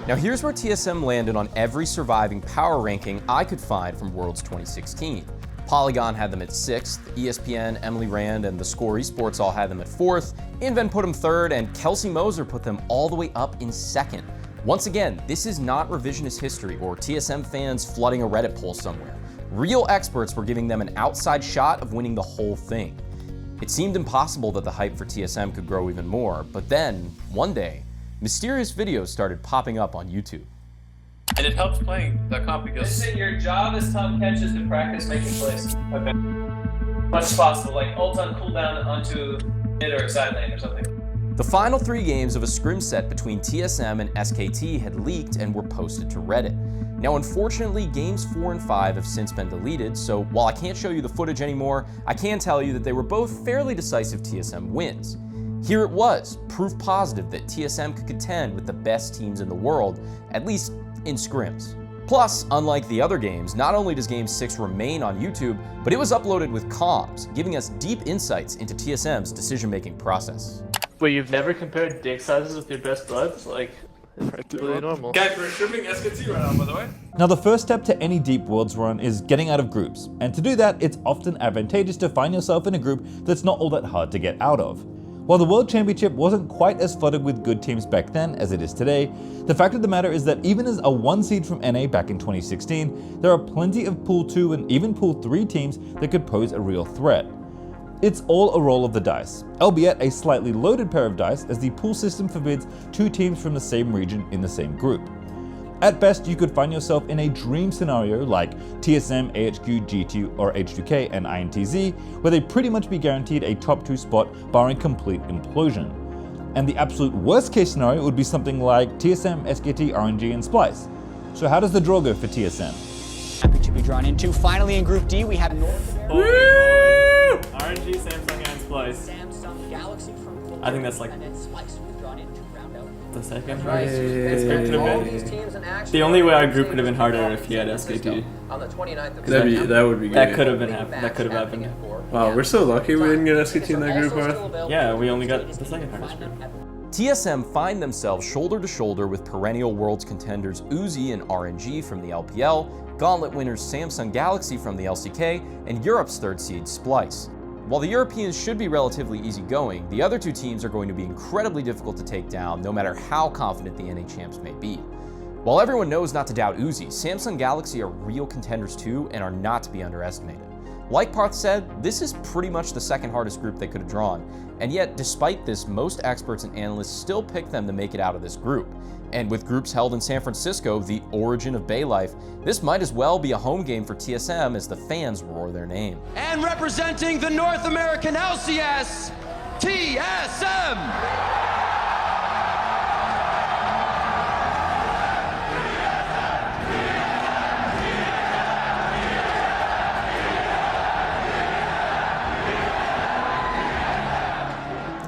Now here's where TSM landed on every surviving power ranking I could find from Worlds 2016. Polygon had them at 6th, ESPN, Emily Rand, and the Score Esports all had them at 4th, Inven put them 3rd, and Kelsey Moser put them all the way up in 2nd. Once again, this is not revisionist history or TSM fans flooding a Reddit poll somewhere. Real experts were giving them an outside shot of winning the whole thing. It seemed impossible that the hype for TSM could grow even more, but then, one day, mysterious videos started popping up on YouTube. And it helps playing the comp because your job as top catch is to practice making plays. Okay. Much as possible, like ult on cooldown onto mid or side lane or something. The final 3 games of a scrim set between TSM and SKT had leaked and were posted to Reddit. Now, unfortunately, games 4 and 5 have since been deleted, so while I can't show you the footage anymore, I can tell you that they were both fairly decisive TSM wins. Here it was, proof positive that TSM could contend with the best teams in the world, at least in scrims. Plus, unlike the other games, not only does Game 6 remain on YouTube, but it was uploaded with comms, giving us deep insights into TSM's decision-making process. Wait, you've never compared dick sizes with your best buds? Like, it's really normal. Guys, we're stripping SKT right now, by the way. Now, the first step to any Deep Worlds run is getting out of groups, and to do that, it's often advantageous to find yourself in a group that's not all that hard to get out of. While the World Championship wasn't quite as flooded with good teams back then as it is today, the fact of the matter is that even as a 1 seed from NA back in 2016, there are plenty of Pool 2 and even Pool 3 teams that could pose a real threat. It's all a roll of the dice, albeit a slightly loaded pair of dice as the pool system forbids 2 teams from the same region in the same group. At best, you could find yourself in a dream scenario like TSM, AHQ, G2, or H2K and INTZ, where they pretty much be guaranteed a top 2 spot barring complete implosion. And the absolute worst case scenario would be something like TSM, SKT, RNG, and Splice. So how does the draw go for TSM? Happy to be drawn into. Finally in Group D, we have North RNG, Samsung, and Splice. Samsung Galaxy from I think that's like and then Splice was drawn into round out. the second. Right. This group could All have these been. teams in action. The only way our group could have been harder if he had SKT. On the 29th of That would be good. That could have been that could have happened. Wow, we're so lucky we didn't get SKT in that group, Marth. Yeah, we only got the second hardest group. TSM find themselves shoulder to shoulder with perennial Worlds contenders Uzi and RNG from the LPL, Gauntlet winners Samsung Galaxy from the LCK, and Europe's 3rd seed Splice. While the Europeans should be relatively easygoing, the other 2 teams are going to be incredibly difficult to take down no matter how confident the NA champs may be. While everyone knows not to doubt Uzi, Samsung Galaxy are real contenders too and are not to be underestimated. Like Parth said, this is pretty much the second hardest group they could have drawn, and yet despite this, most experts and analysts still pick them to make it out of this group. And with groups held in San Francisco, the origin of Bay Life, this might as well be a home game for TSM as the fans roar their name. And representing the North American LCS, TSM!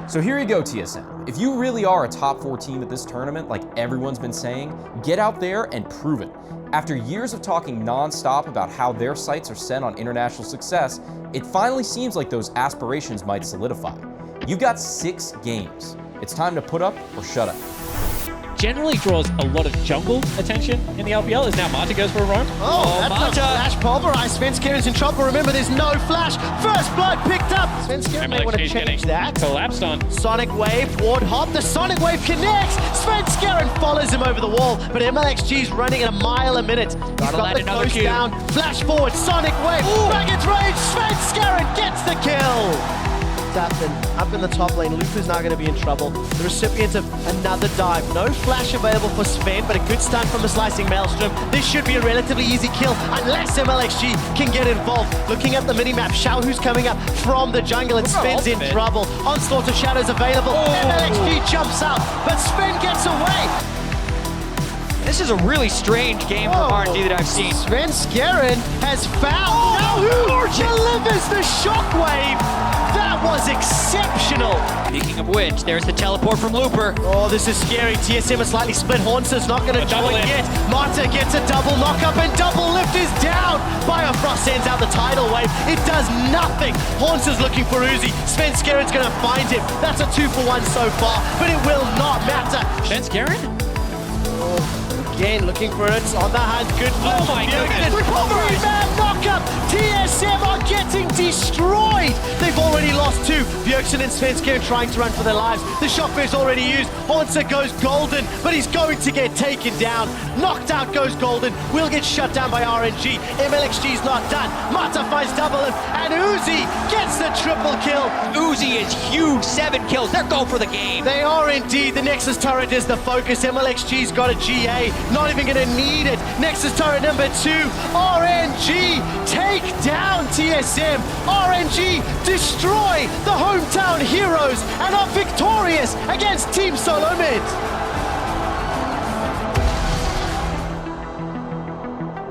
So here you go, TSM. If you really are a top 4 team at this tournament, like everyone's been saying, get out there and prove it. After years of talking non-stop about how their sights are set on international success, it finally seems like those aspirations might solidify. You've got 6 games. It's time to put up or shut up. Generally draws a lot of jungle attention in the LPL as now Mata goes for a roam. That's a flash pulverized. Svenskeren in trouble. Remember, there's no flash. First blood picked up. Svenskeren may want to change that. Collapsed on. Sonic Wave, ward hop. The Sonic Wave connects. Svenskeren follows him over the wall, but MLXG's running at a mile a minute. He's got the close down. Flash forward, Sonic Wave. Dragon's Rage. Svenskeren gets the kill. Up in the top lane, Lupa's now going to be in trouble. The recipient of another dive. No flash available for Sven, but a good stun from a slicing Maelstrom. This should be a relatively easy kill, unless MLXG can get involved. Looking at the minimap, Xiaohu's coming up from the jungle, and Sven's in trouble. Onslaught of Shadows available. MLXG jumps out, but Sven gets away. This is a really strange game from RNG that I've seen. Svenskeren has found Xiaohu delivers the shockwave. That was exceptional. Speaking of which, there's the teleport from Looper. Oh, this is scary. TSM is slightly split. Haunter's not going to join yet. Mata gets a double knock-up, and double lift is down. Biofrost sends out the tidal wave. It does nothing. Haunter's looking for Uzi. Svenskeren's going to find him. That's a 2-for-1 so far, but it will not matter. Svenskeren? again, looking for it on the hunt. Good move. Oh my goodness. Three-man knockup. TSM are getting destroyed. They've already lost two. Bjergsen and Svenskeren trying to run for their lives. The shockwave's already used. Haunter goes golden, but he's going to get taken down. Knocked out goes golden. Will get shut down by RNG. MLXG's not done. Mata finds double him, and Uzi gets the triple kill. Uzi is huge. 7 kills. They're going for the game. They are indeed. The Nexus turret is the focus. MLXG's got a GA. Not even going to need it. Nexus turret number 2. RNG take down TSM. RNG destroy the hometown heroes and are victorious against Team Solo Mid.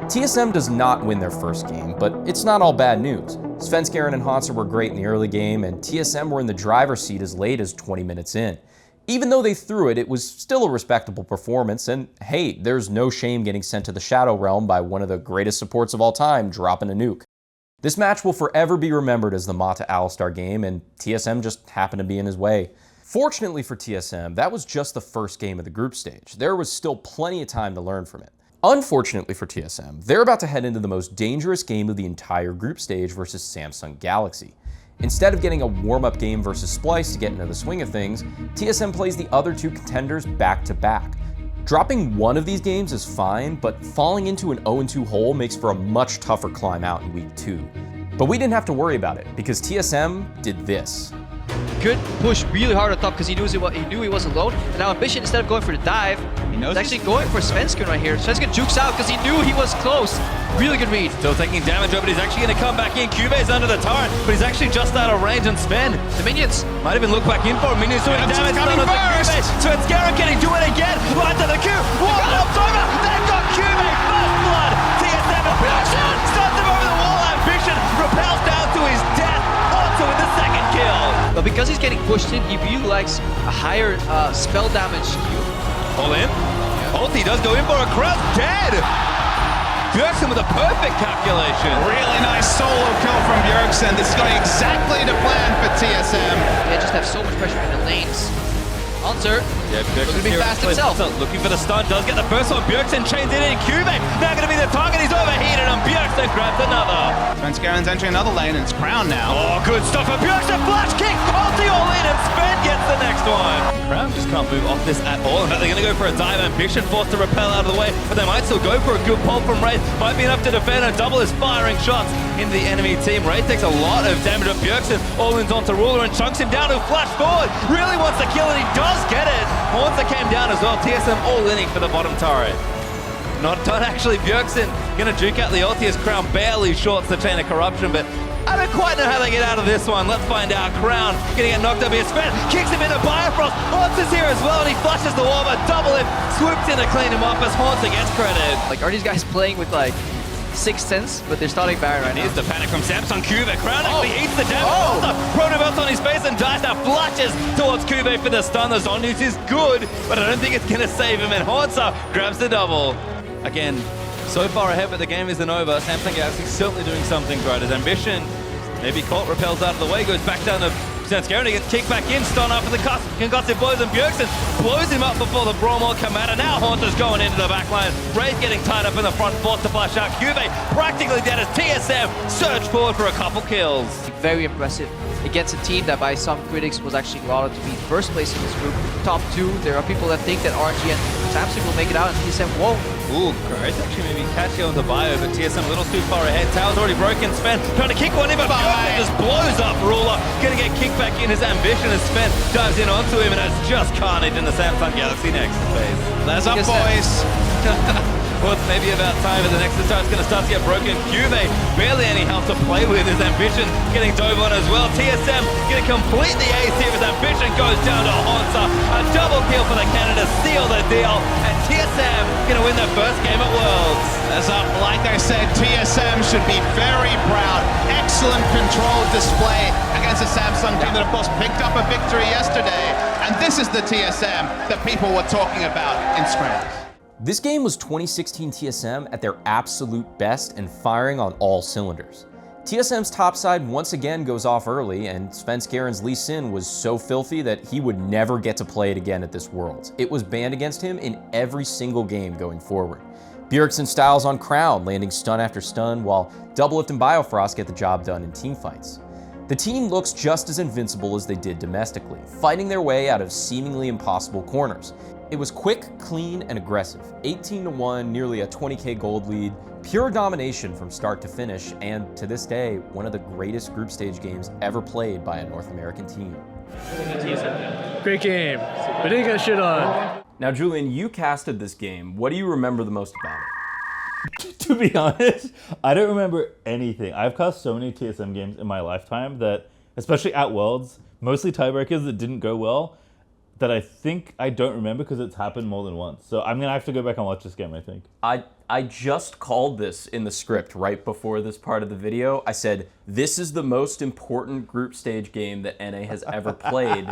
TSM does not win their first game, but it's not all bad news. Svenskeren and Haunter were great in the early game, and TSM were in the driver's seat as late as 20 minutes in. Even though they threw it, it was still a respectable performance, and hey, there's no shame getting sent to the Shadow Realm by one of the greatest supports of all time dropping a nuke. This match will forever be remembered as the Mata Alistar game, and TSM just happened to be in his way. Fortunately for TSM, that was just the first game of the group stage. There was still plenty of time to learn from it. Unfortunately for TSM, they're about to head into the most dangerous game of the entire group stage versus Samsung Galaxy. Instead of getting a warm-up game versus Splice to get into the swing of things, TSM plays the other two contenders back-to-back. Dropping one of these games is fine, but falling into an 0-2 hole makes for a much tougher climb out in Week 2. But we didn't have to worry about it, because TSM did this. Good push really hard on top because he knew he was alone. And now Ambition, instead of going for the dive, he's actually going for Svenskeren right here. Svenskeren jukes out because he knew he was close. Really good read. Still taking damage, but he's actually going to come back in. Cube's under the turret, but he's actually just out of range and Sven. The minions might even look back in for him. Minions doing damage. Svenskeren, can he do it again? Right to the cube. One up, over. They've got Cube. First blood. TSM stuns him over the wall. Ambition repels down to his death. Also with the second kill. But because he's getting pushed in, he really likes a higher spell damage cube. All in. Ulti does go in for a crowd. Dead. Bjergsen with a perfect calculation. Really nice solo kill from Bjergsen. This is going exactly to plan for TSM. They just have so much pressure in the lanes. Haunter, looking to be fast himself. Looking for the stun, does get the first one. Bjergsen chains it in. Cube now going to be the target. He's overheated and Bjergsen grabs another. Svenskeren's entering another lane and it's Crown now. Oh, good stuff for Bjergsen. Flash kick. Ulti all in and Sven gets the next one. Crown just can't move off this at all. In fact, they're going to go for a dive. Ambition forced to repel out of the way, but they might still go for a good pull from Wraith. Might be enough to defend, and Double is firing shots into the enemy team. Wraith takes a lot of damage on Bjergsen. All-in's onto Ruler and chunks him down to flash forward. Really wants to kill and he does get it. Haunter came down as well. TSM all-inning for the bottom turret. Not done actually. Bjergsen gonna juke out the ulti as Crown barely shorts the chain of corruption, but I don't quite know how they get out of this one. Let's find out. Crown gonna get knocked up here. Sven kicks him into Bifrost. Haunter's here as well, and he flushes the wall, but Double Him swoops in to clean him up as Haunter gets credit. Like, are these guys playing with like 6th sense? But they're starting Baron right now. Here's the panic from Samsung Cube. Crown actually eats the damage. Proto on his face and dies now. Flashes towards Cube for the stun. The Zon use is good, but I don't think it's gonna save him. And Haunter grabs the double. Again, so far ahead, but the game isn't over. Samsung Galaxy certainly doing something right. His Ambition maybe caught, repels out of the way, goes back down to Svenskeren. He gets kicked back in, stun after the concussive blows, and Bjergsen blows him up before the Bromor come out. And now Haunter's going into the back line. Wraith getting tied up in the front, forced to flash out. Cube practically dead as TSM surge forward for a couple kills. Very impressive against a team that by some critics was actually lauded to be first place in this group. Top 2, there are people that think that RNG and Samsung will make it out and TSM won't. Ooh, great. Actually maybe catch you on the bio, but TSM a little too far ahead. Tower's already broken. Sven trying to kick one in, but Bjergsen just blows up Ruler. Gonna get kicked back in. His Ambition as Sven dives in onto him, and it's just carnage in the Samsung Galaxy Nexus phase. There's up, boys. Well, it's maybe about time, but the Nexus tower's going to start to get broken. Cube barely any health to play with. His Ambition getting dove on as well. TSM going to complete the ace here. His Ambition goes down to Haunter. A double kill for the Canada, seal the deal. And TSM going to win their first game at Worlds. As up, like I said, TSM should be very proud. Excellent control display against a Samsung team that, of course, picked up a victory yesterday. And this is the TSM that people were talking about in scrims. This game was 2016 TSM at their absolute best and firing on all cylinders. TSM's top side once again goes off early, and Svenskeren Lee Sin was so filthy that he would never get to play it again at this Worlds. It was banned against him in every single game going forward. Bjergsen styles on Crown, landing stun after stun, while Doublelift and Biofrost get the job done in teamfights. The team looks just as invincible as they did domestically, fighting their way out of seemingly impossible corners. It was quick, clean, and aggressive. 18-1, nearly a 20k gold lead, pure domination from start to finish, and to this day, one of the greatest group stage games ever played by a North American team. Great game. We didn't get shit on. Now, Julian, you casted this game. What do you remember the most about it? To be honest, I don't remember anything. I've cast so many TSM games in my lifetime that, especially at Worlds, mostly tiebreakers that didn't go well, that I think I don't remember because it's happened more than once. So I'm gonna have to go back and watch this game, I think. I just called this in the script right before this part of the video. I said, this is the most important group stage game that NA has ever played.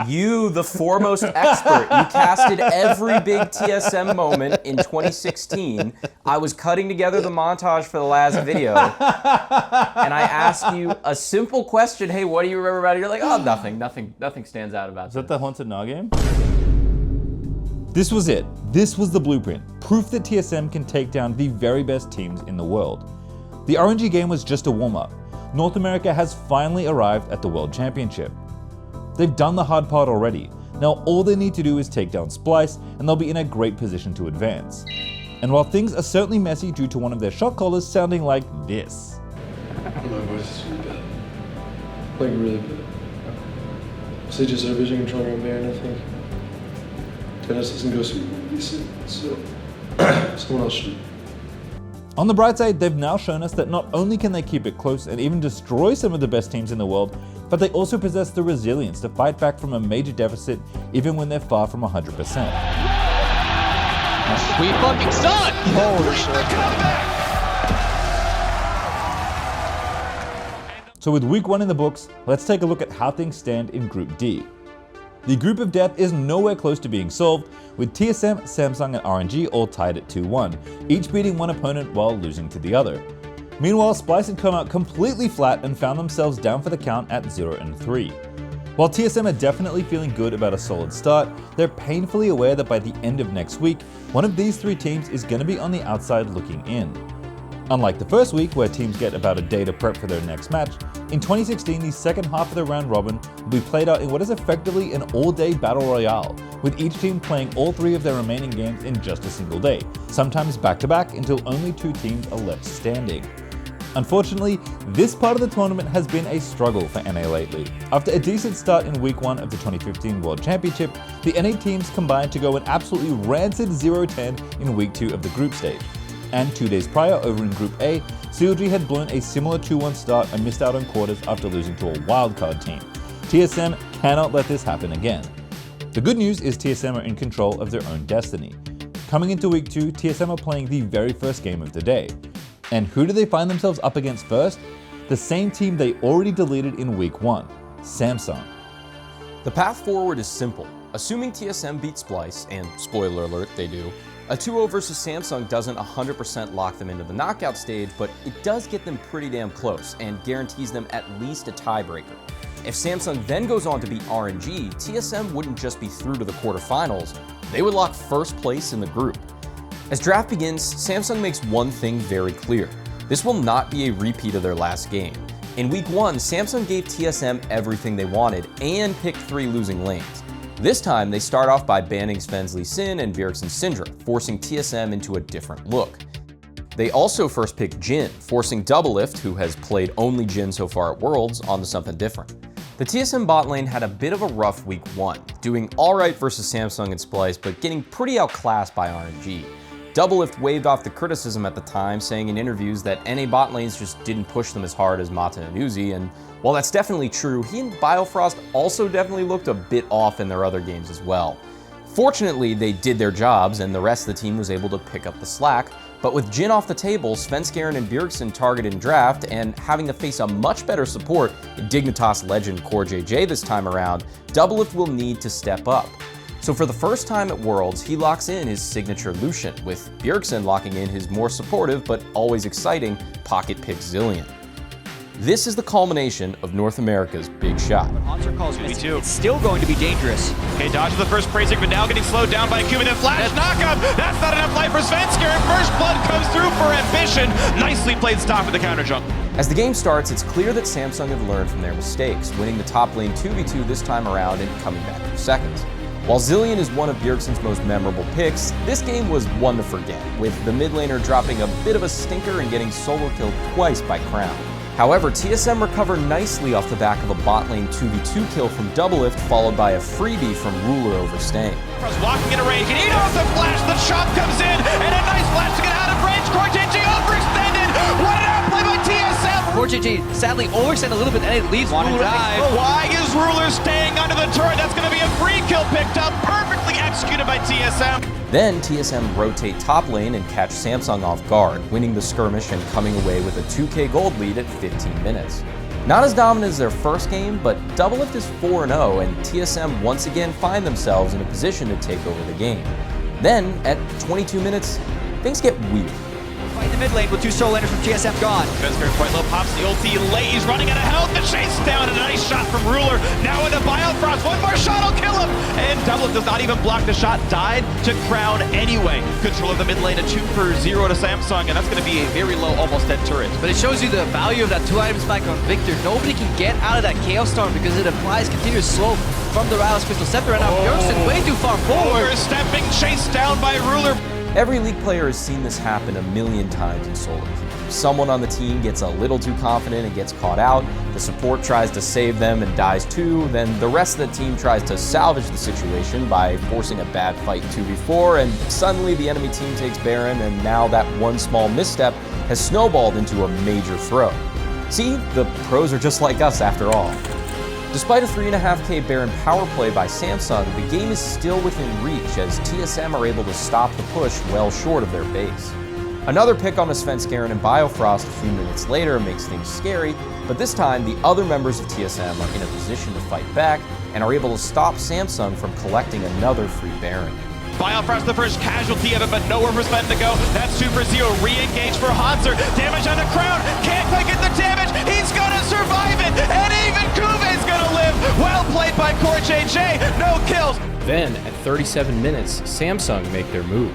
You, the foremost expert, you casted every big TSM moment in 2016. I was cutting together the montage for the last video, and I asked you a simple question, hey, what do you remember about it? You're like, oh, nothing stands out about it. Is that the Haunted Na game? This was it. This was the blueprint. Proof that TSM can take down the very best teams in the world. The RNG game was just a warm-up. North America has finally arrived at the World Championship. They've done the hard part already. Now all they need to do is take down Splice, and they'll be in a great position to advance. And while things are certainly messy due to one of their shot callers sounding like this. My voice is really bad. Like really bad. So just our vision control on Baron, I think. Dennis doesn't go super decent, so someone else should. On the bright side, they've now shown us that not only can they keep it close and even destroy some of the best teams in the world, but they also possess the resilience to fight back from a major deficit even when they're far from 100%. Sweet fucking stun! Holy shit. So with week 1 in the books, let's take a look at how things stand in Group D. The group of death is nowhere close to being solved, with TSM, Samsung, and RNG all tied at 2-1, each beating one opponent while losing to the other. Meanwhile, Splice had come out completely flat and found themselves down for the count at 0-3. While TSM are definitely feeling good about a solid start, they're painfully aware that by the end of next week, one of these 3 teams is going to be on the outside looking in. Unlike the first week, where teams get about a day to prep for their next match, in 2016 the second half of the round robin will be played out in what is effectively an all-day battle royale, with each team playing all 3 of their remaining games in just a single day, sometimes back-to-back until only 2 teams are left standing. Unfortunately, this part of the tournament has been a struggle for NA lately. After a decent start in week 1 of the 2015 World Championship, the NA teams combined to go an absolutely rancid 0-10 in week 2 of the group stage. And 2 days prior, over in Group A, CLG had blown a similar 2-1 start and missed out on quarters after losing to a wildcard team. TSM cannot let this happen again. The good news is TSM are in control of their own destiny. Coming into week 2, TSM are playing the very first game of the day. And who do they find themselves up against first? The same team they already deleted in week 1, Samsung. The path forward is simple. Assuming TSM beat Splice, and spoiler alert, they do, a 2-0 versus Samsung doesn't 100% lock them into the knockout stage, but it does get them pretty damn close and guarantees them at least a tiebreaker. If Samsung then goes on to beat RNG, TSM wouldn't just be through to the quarterfinals, they would lock first place in the group. As draft begins, Samsung makes one thing very clear. This will not be a repeat of their last game. In week 1, Samsung gave TSM everything they wanted and picked 3 losing lanes. This time, they start off by banning Sven's Lee Sin and Bjergsen Syndra, forcing TSM into a different look. They also first picked Jhin, forcing Doublelift, who has played only Jhin so far at Worlds, onto something different. The TSM bot lane had a bit of a rough week 1, doing alright versus Samsung and Splice, but getting pretty outclassed by RNG. Doublelift waved off the criticism at the time, saying in interviews that NA bot lanes just didn't push them as hard as Mata and Uzi, and while that's definitely true, he and Biofrost also definitely looked a bit off in their other games as well. Fortunately, they did their jobs and the rest of the team was able to pick up the slack, but with Jhin off the table, Svenskeren and Bjergsen targeted in draft, and having to face a much better support in Dignitas legend Core JJ this time around, Doublelift will need to step up. So for the first time at Worlds, he locks in his signature Lucian, with Bjergsen locking in his more supportive but always exciting pocket pick Zilean. This is the culmination of North America's big shot. Hunter calls missing. It's still going to be dangerous. Okay, dodges the first praising, but now getting slowed down by Kuman and Flash knockup. That's not enough life for Svensker, and first blood comes through for Ambition. Nicely played stop at the counter jump. As the game starts, it's clear that Samsung have learned from their mistakes, winning the top lane 2v2 this time around and coming back for seconds. While Zilean is one of Bjergsen's most memorable picks, this game was one to forget, with the mid laner dropping a bit of a stinker and getting solo killed twice by Crown. However, TSM recovered nicely off the back of a bot lane 2v2 kill from Doublelift, followed by a freebie from Ruler over Stang. Walking in a range, and he knows the flash, the chop comes in, and a nice flash to get out of range. CoreJJ overextended. What an outplay by TSM! CoreJJ sadly overextended a little bit, and it leaves Ruler. Why is Ruler staying under the turret? That's going to be a free kill picked up, perfectly executed by TSM. Then TSM rotate top lane and catch Samsung off guard, winning the skirmish and coming away with a 2k gold lead at 15 minutes. Not as dominant as their first game, but Doublelift is 4-0 and TSM once again find themselves in a position to take over the game. Then, at 22 minutes, things get weird. Fight the mid lane with two solo laners from TSM gone. Svensker quite low, pops the ulti late, he's running out of health, the chase down, and a nice shot from Ruler. Now into Biofrost, one more shot will kill him! And Doublelift does not even block the shot, died to Crown anyway. Control of the mid lane, a 2-0 to Samsung, and that's going to be a very low, almost dead turret. But it shows you the value of that 2-item spike on Victor. Nobody can get out of that Chaos Storm because it applies continuous slope from the Rylai's Crystal Scepter, and now Bjergsen way too far forward. Overstepping, chased down by Ruler. Every League player has seen this happen a million times in solo queue. Someone on the team gets a little too confident and gets caught out, the support tries to save them and dies too, then the rest of the team tries to salvage the situation by forcing a bad fight 2v4, and suddenly the enemy team takes Baron, and now that one small misstep has snowballed into a major throw. See, the pros are just like us after all. Despite a 3.5k Baron power play by Samsung, the game is still within reach as TSM are able to stop the push well short of their base. Another pick on a Svenskeren and Biofrost a few minutes later makes things scary, but this time the other members of TSM are in a position to fight back and are able to stop Samsung from collecting another free Baron. Biofrost the first casualty of it, but nowhere for Sven to go. That's Super Zero, re-engage for Hanser. Damage on the Crown, can't quite get the damage. He's gonna survive it, and even Kuve's gonna live. Well played by CoreJJ, no kills. Then, at 37 minutes, Samsung make their move.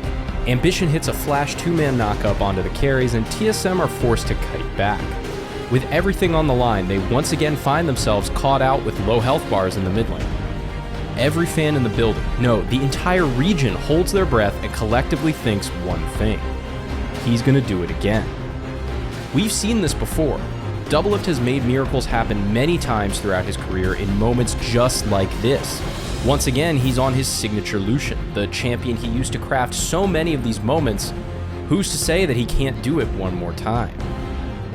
Ambition hits a flash 2-man knockup onto the carries, and TSM are forced to kite back. With everything on the line, they once again find themselves caught out with low health bars in the mid lane. Every fan in the building, no, the entire region holds their breath and collectively thinks one thing. He's gonna do it again. We've seen this before. Doublelift has made miracles happen many times throughout his career in moments just like this. Once again, he's on his signature Lucian, the champion he used to craft so many of these moments. Who's to say that he can't do it one more time?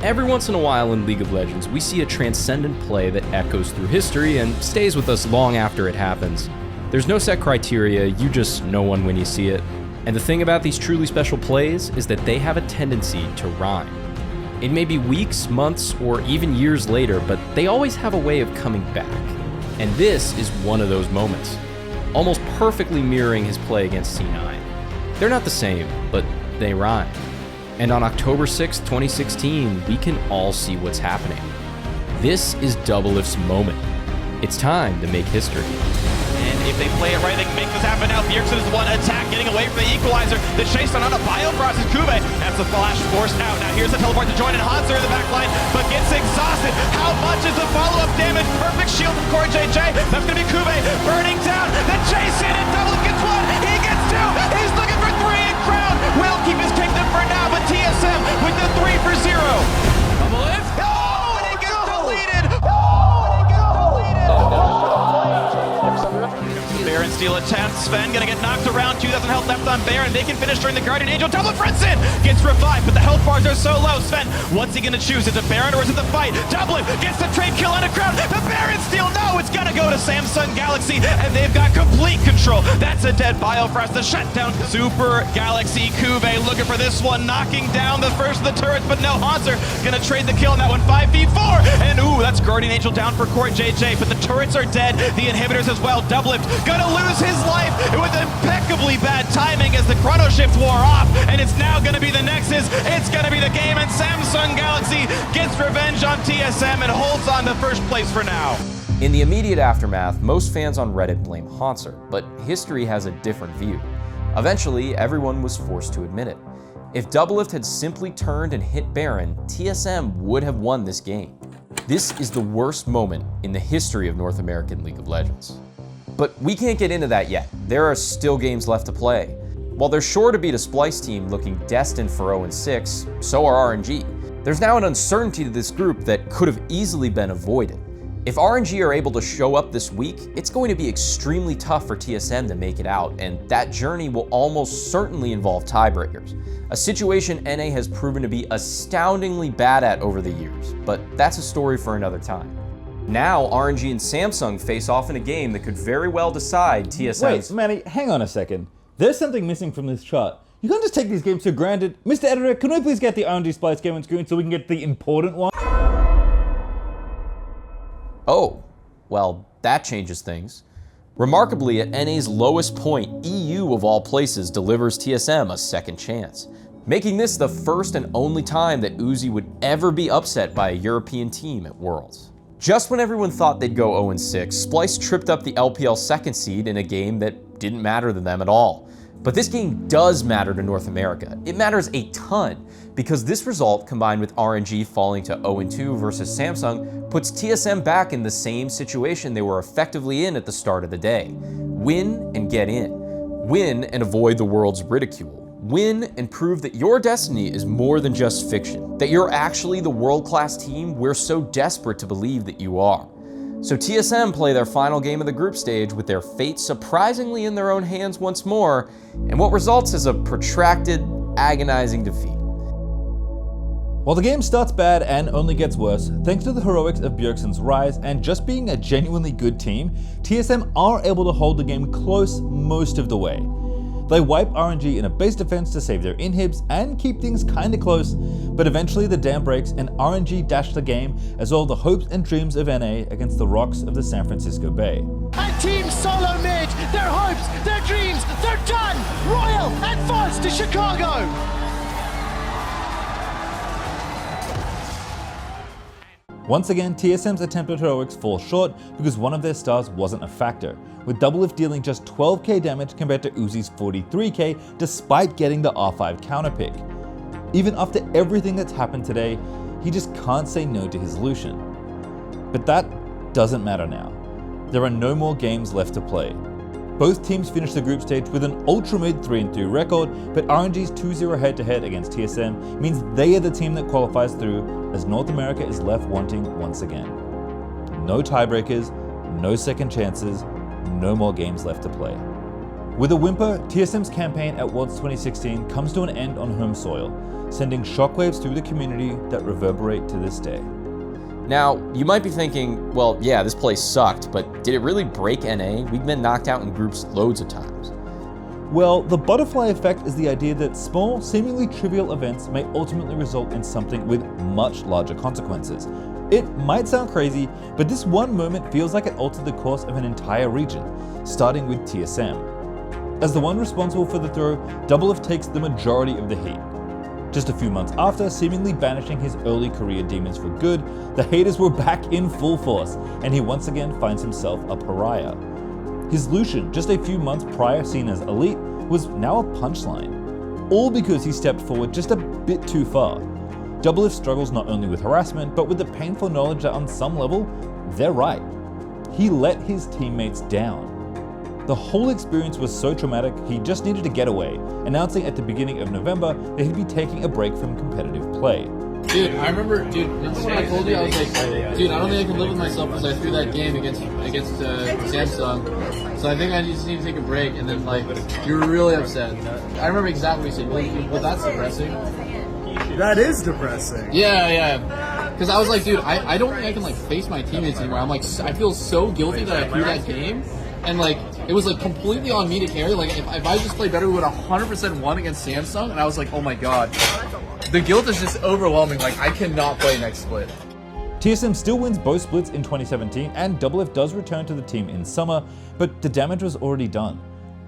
Every once in a while in League of Legends, we see a transcendent play that echoes through history and stays with us long after it happens. There's no set criteria, you just know one when you see it. And the thing about these truly special plays is that they have a tendency to rhyme. It may be weeks, months, or even years later, but they always have a way of coming back. And this is one of those moments, almost perfectly mirroring his play against C9. They're not the same, but they rhyme. And on October 6, 2016, we can all see what's happening. This is Doublelift's moment. It's time to make history. And if they play it right, they can make this happen now. Bjergsen is the one attack, getting away from the equalizer. The chase on a Biofrost is Kuve. That's the flash forced out. Now here's the teleport to join in. Hanser in the back line, but gets exhausted. How much is the follow-up damage? Perfect shield from CoreJJ. That's going to be Kuve burning down. The chase in, and Doublelift gets one. He gets two. He's looking for three, and Crown will keep his kingdom for now, but TSM with the 3-0. Doublelift. Oh, and it gets deleted. Baron steal attempt. Sven gonna get knocked around. 2,000 health left on Baron. They can finish during the Guardian Angel. Double fronts in, gets revived, but the health bars are so low. Sven, what's he gonna choose? Is it Baron or is it the fight? Double gets the trade kill on a crowd. The Baron steal, no, it's gonna go to Samsung Galaxy, and they've got complete control. That's a dead Biofrost, the shutdown. Super Galaxy Cuvée looking for this one, knocking down the first of the turrets, but no, Hanser gonna trade the kill on that one. 5v4, and ooh, that's Guardian Angel down for Court JJ, but the turrets are dead, the inhibitors as well. Doublelift gonna lose his life with impeccably bad timing as the chrono shift wore off, and it's now gonna be the Nexus, it's gonna be the game, and Samsung Galaxy gets revenge on TSM and holds on to first place for now. In the immediate aftermath, most fans on Reddit blame Hanser, but history has a different view. Eventually, everyone was forced to admit it. If Doublelift had simply turned and hit Baron, TSM would have won this game. This is the worst moment in the history of North American League of Legends. But we can't get into that yet. There are still games left to play. While they're sure to beat a Splice team looking destined for 0-6, so are RNG. There's now an uncertainty to this group that could have easily been avoided. If RNG are able to show up this week, it's going to be extremely tough for TSM to make it out, and that journey will almost certainly involve tiebreakers, a situation NA has proven to be astoundingly bad at over the years, but that's a story for another time. Now, RNG and Samsung face off in a game that could very well decide TSM's... Wait, Manny, hang on a second. There's something missing from this chart. You can't just take these games for granted. Mr. Editor, can we please get the RNG Splice game on screen so we can get the important one? Oh, well, that changes things. Remarkably, at NA's lowest point, EU of all places delivers TSM a second chance, making this the first and only time that Uzi would ever be upset by a European team at Worlds. Just when everyone thought they'd go 0-6, Splice tripped up the LPL second seed in a game that didn't matter to them at all. But this game does matter to North America. It matters a ton, because this result, combined with RNG falling to 0-2 versus Samsung, puts TSM back in the same situation they were effectively in at the start of the day. Win and get in. Win and avoid the world's ridicule. Win and prove that your destiny is more than just fiction, that you're actually the world-class team we're so desperate to believe that you are. So TSM play their final game of the group stage with their fate surprisingly in their own hands once more, and what results is a protracted, agonizing defeat. While the game starts bad and only gets worse, thanks to the heroics of Bjergsen's rise and just being a genuinely good team, TSM are able to hold the game close most of the way. They wipe RNG in a base defense to save their inhibs and keep things kinda close, but eventually the dam breaks and RNG dash the game as all the hopes and dreams of NA against the rocks of the San Francisco Bay. And Team Solo Mid, their hopes, their dreams, they're done! Royal advance to Chicago! Once again, TSM's attempt at heroics falls short because one of their stars wasn't a factor, with Doublelift dealing just 12k damage compared to Uzi's 43k despite getting the R5 counterpick. Even after everything that's happened today, he just can't say no to his Lucian. But that doesn't matter now. There are no more games left to play. Both teams finished the group stage with an ultra mid 3-3 record, but RNG's 2-0 head-to-head against TSM means they are the team that qualifies through, as North America is left wanting once again. No tiebreakers, no second chances, no more games left to play. With a whimper, TSM's campaign at Worlds 2016 comes to an end on home soil, sending shockwaves through the community that reverberate to this day. Now, you might be thinking, well, yeah, this place sucked, but did it really break NA? We've been knocked out in groups loads of times. Well, the butterfly effect is the idea that small, seemingly trivial events may ultimately result in something with much larger consequences. It might sound crazy, but this one moment feels like it altered the course of an entire region, starting with TSM. As the one responsible for the throw, Doublelift takes the majority of the heat. Just a few months after seemingly banishing his early career demons for good, the haters were back in full force, and he once again finds himself a pariah. His Lucian, just a few months prior seen as elite, was now a punchline. All because he stepped forward just a bit too far. Doublelift struggles not only with harassment, but with the painful knowledge that on some level, they're right. He let his teammates down. The whole experience was so traumatic, he just needed to get away, announcing at the beginning of November that he'd be taking a break from competitive play. Dude, I remember when I told you, I was like, dude, I don't think I can live with myself because I threw that game against Samsung. So I think I just need to take a break. And then, like, you were really upset. I remember exactly what you said. Well, that's depressing. That is depressing. Yeah. Because I was like, dude, I don't think I can, like, face my teammates anymore. I'm like, I feel so guilty that I threw that game. And, like, it was, like, completely on me to carry. Like, if I just played better, we would have 100% won against Samsung. And I was like, oh my god. The guilt is just overwhelming. Like, I cannot play next split. TSM still wins both splits in 2017, and Doublelift does return to the team in summer, but the damage was already done.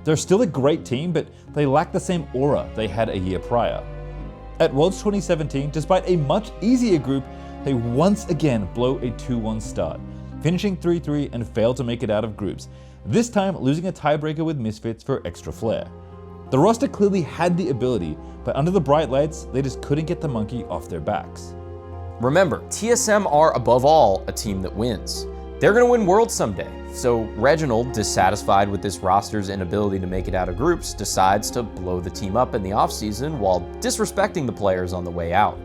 They're still a great team, but they lack the same aura they had a year prior. At Worlds 2017, despite a much easier group, they once again blow a 2-1 start, finishing 3-3 and fail to make it out of groups, this time losing a tiebreaker with Misfits for extra flair. The roster clearly had the ability, but under the bright lights, they just couldn't get the monkey off their backs. Remember, TSM are above all a team that wins. They're going to win Worlds someday, so Reginald, dissatisfied with this roster's inability to make it out of groups, decides to blow the team up in the offseason while disrespecting the players on the way out.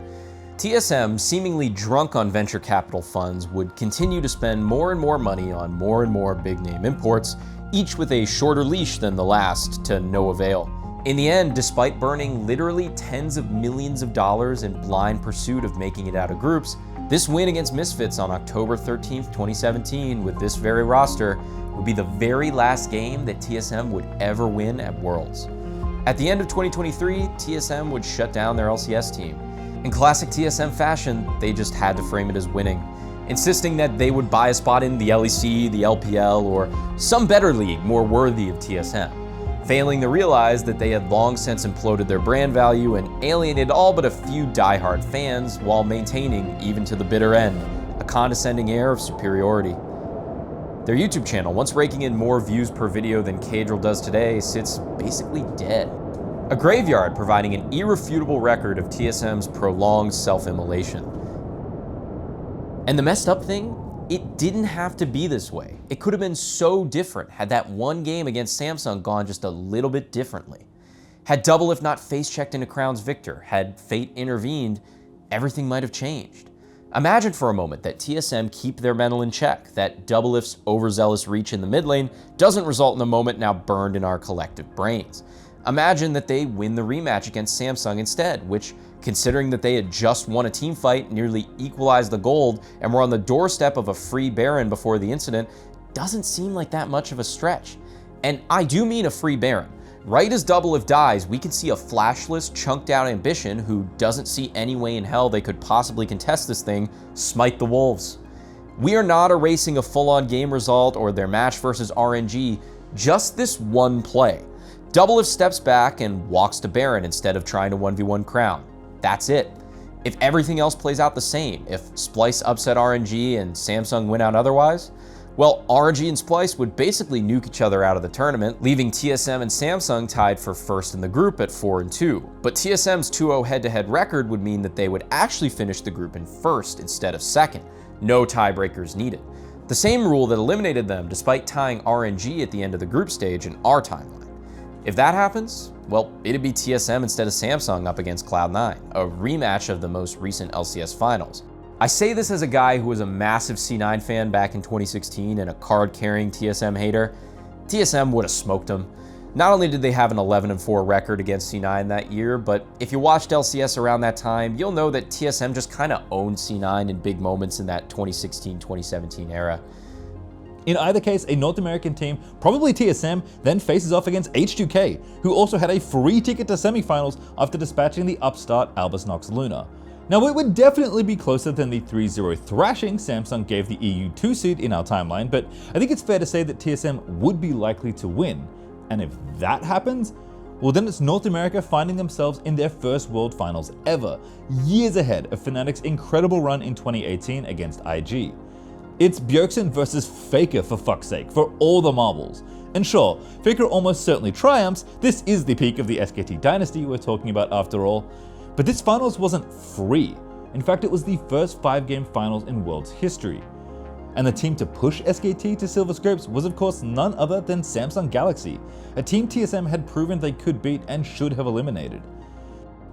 TSM, seemingly drunk on venture capital funds, would continue to spend more and more money on more and more big-name imports, each with a shorter leash than the last, to no avail. In the end, despite burning literally tens of millions of dollars in blind pursuit of making it out of groups, this win against Misfits on October 13th, 2017 with this very roster would be the very last game that TSM would ever win at Worlds. At the end of 2023, TSM would shut down their LCS team. In classic TSM fashion, they just had to frame it as winning, insisting that they would buy a spot in the LEC, the LPL, or some better league more worthy of TSM, failing to realize that they had long since imploded their brand value and alienated all but a few diehard fans while maintaining, even to the bitter end, a condescending air of superiority. Their YouTube channel, once raking in more views per video than Cadril does today, sits basically dead. A graveyard providing an irrefutable record of TSM's prolonged self-immolation. And the messed up thing? It didn't have to be this way. It could have been so different had that one game against Samsung gone just a little bit differently. Had Doublelift not face-checked into Crown's victor, had fate intervened, everything might have changed. Imagine for a moment that TSM keep their mental in check, that Doublelift's overzealous reach in the mid lane doesn't result in a moment now burned in our collective brains. Imagine that they win the rematch against Samsung instead, which, considering that they had just won a team fight, nearly equalized the gold, and were on the doorstep of a free Baron before the incident, doesn't seem like that much of a stretch. And I do mean a free Baron. Right as Doublelift dies, we can see a flashless, chunked out Ambition who doesn't see any way in hell they could possibly contest this thing, smite the Wolves. We are not erasing a full-on game result or their match versus RNG, just this one play. Doublelift steps back and walks to Baron instead of trying to 1v1 Crown. That's it. If everything else plays out the same, if Splice upset RNG and Samsung win out otherwise, well, RNG and Splice would basically nuke each other out of the tournament, leaving TSM and Samsung tied for first in the group at 4-2. But TSM's 2-0 head-to-head record would mean that they would actually finish the group in first instead of second. No tiebreakers needed. The same rule that eliminated them despite tying RNG at the end of the group stage in our timeline. If that happens, well, it'd be TSM instead of Samsung up against Cloud9, a rematch of the most recent LCS finals. I say this as a guy who was a massive C9 fan back in 2016 and a card-carrying TSM hater. TSM would have smoked them. Not only did they have an 11-4 record against C9 that year, but if you watched LCS around that time, you'll know that TSM just kind of owned C9 in big moments in that 2016-2017 era. In either case, a North American team, probably TSM, then faces off against H2K, who also had a free ticket to semifinals after dispatching the upstart Albus Nox Luna. Now, it would definitely be closer than the 3-0 thrashing Samsung gave the EU 2 seed in our timeline, but I think it's fair to say that TSM would be likely to win. And if that happens, well then it's North America finding themselves in their first World Finals ever, years ahead of Fnatic's incredible run in 2018 against IG. It's Bjergsen versus Faker, for fuck's sake, for all the marbles. And sure, Faker almost certainly triumphs, this is the peak of the SKT dynasty we're talking about after all, but this finals wasn't free. In fact, it was the first 5-game finals in World's history. And the team to push SKT to Silver Scopes was of course none other than Samsung Galaxy, a team TSM had proven they could beat and should have eliminated.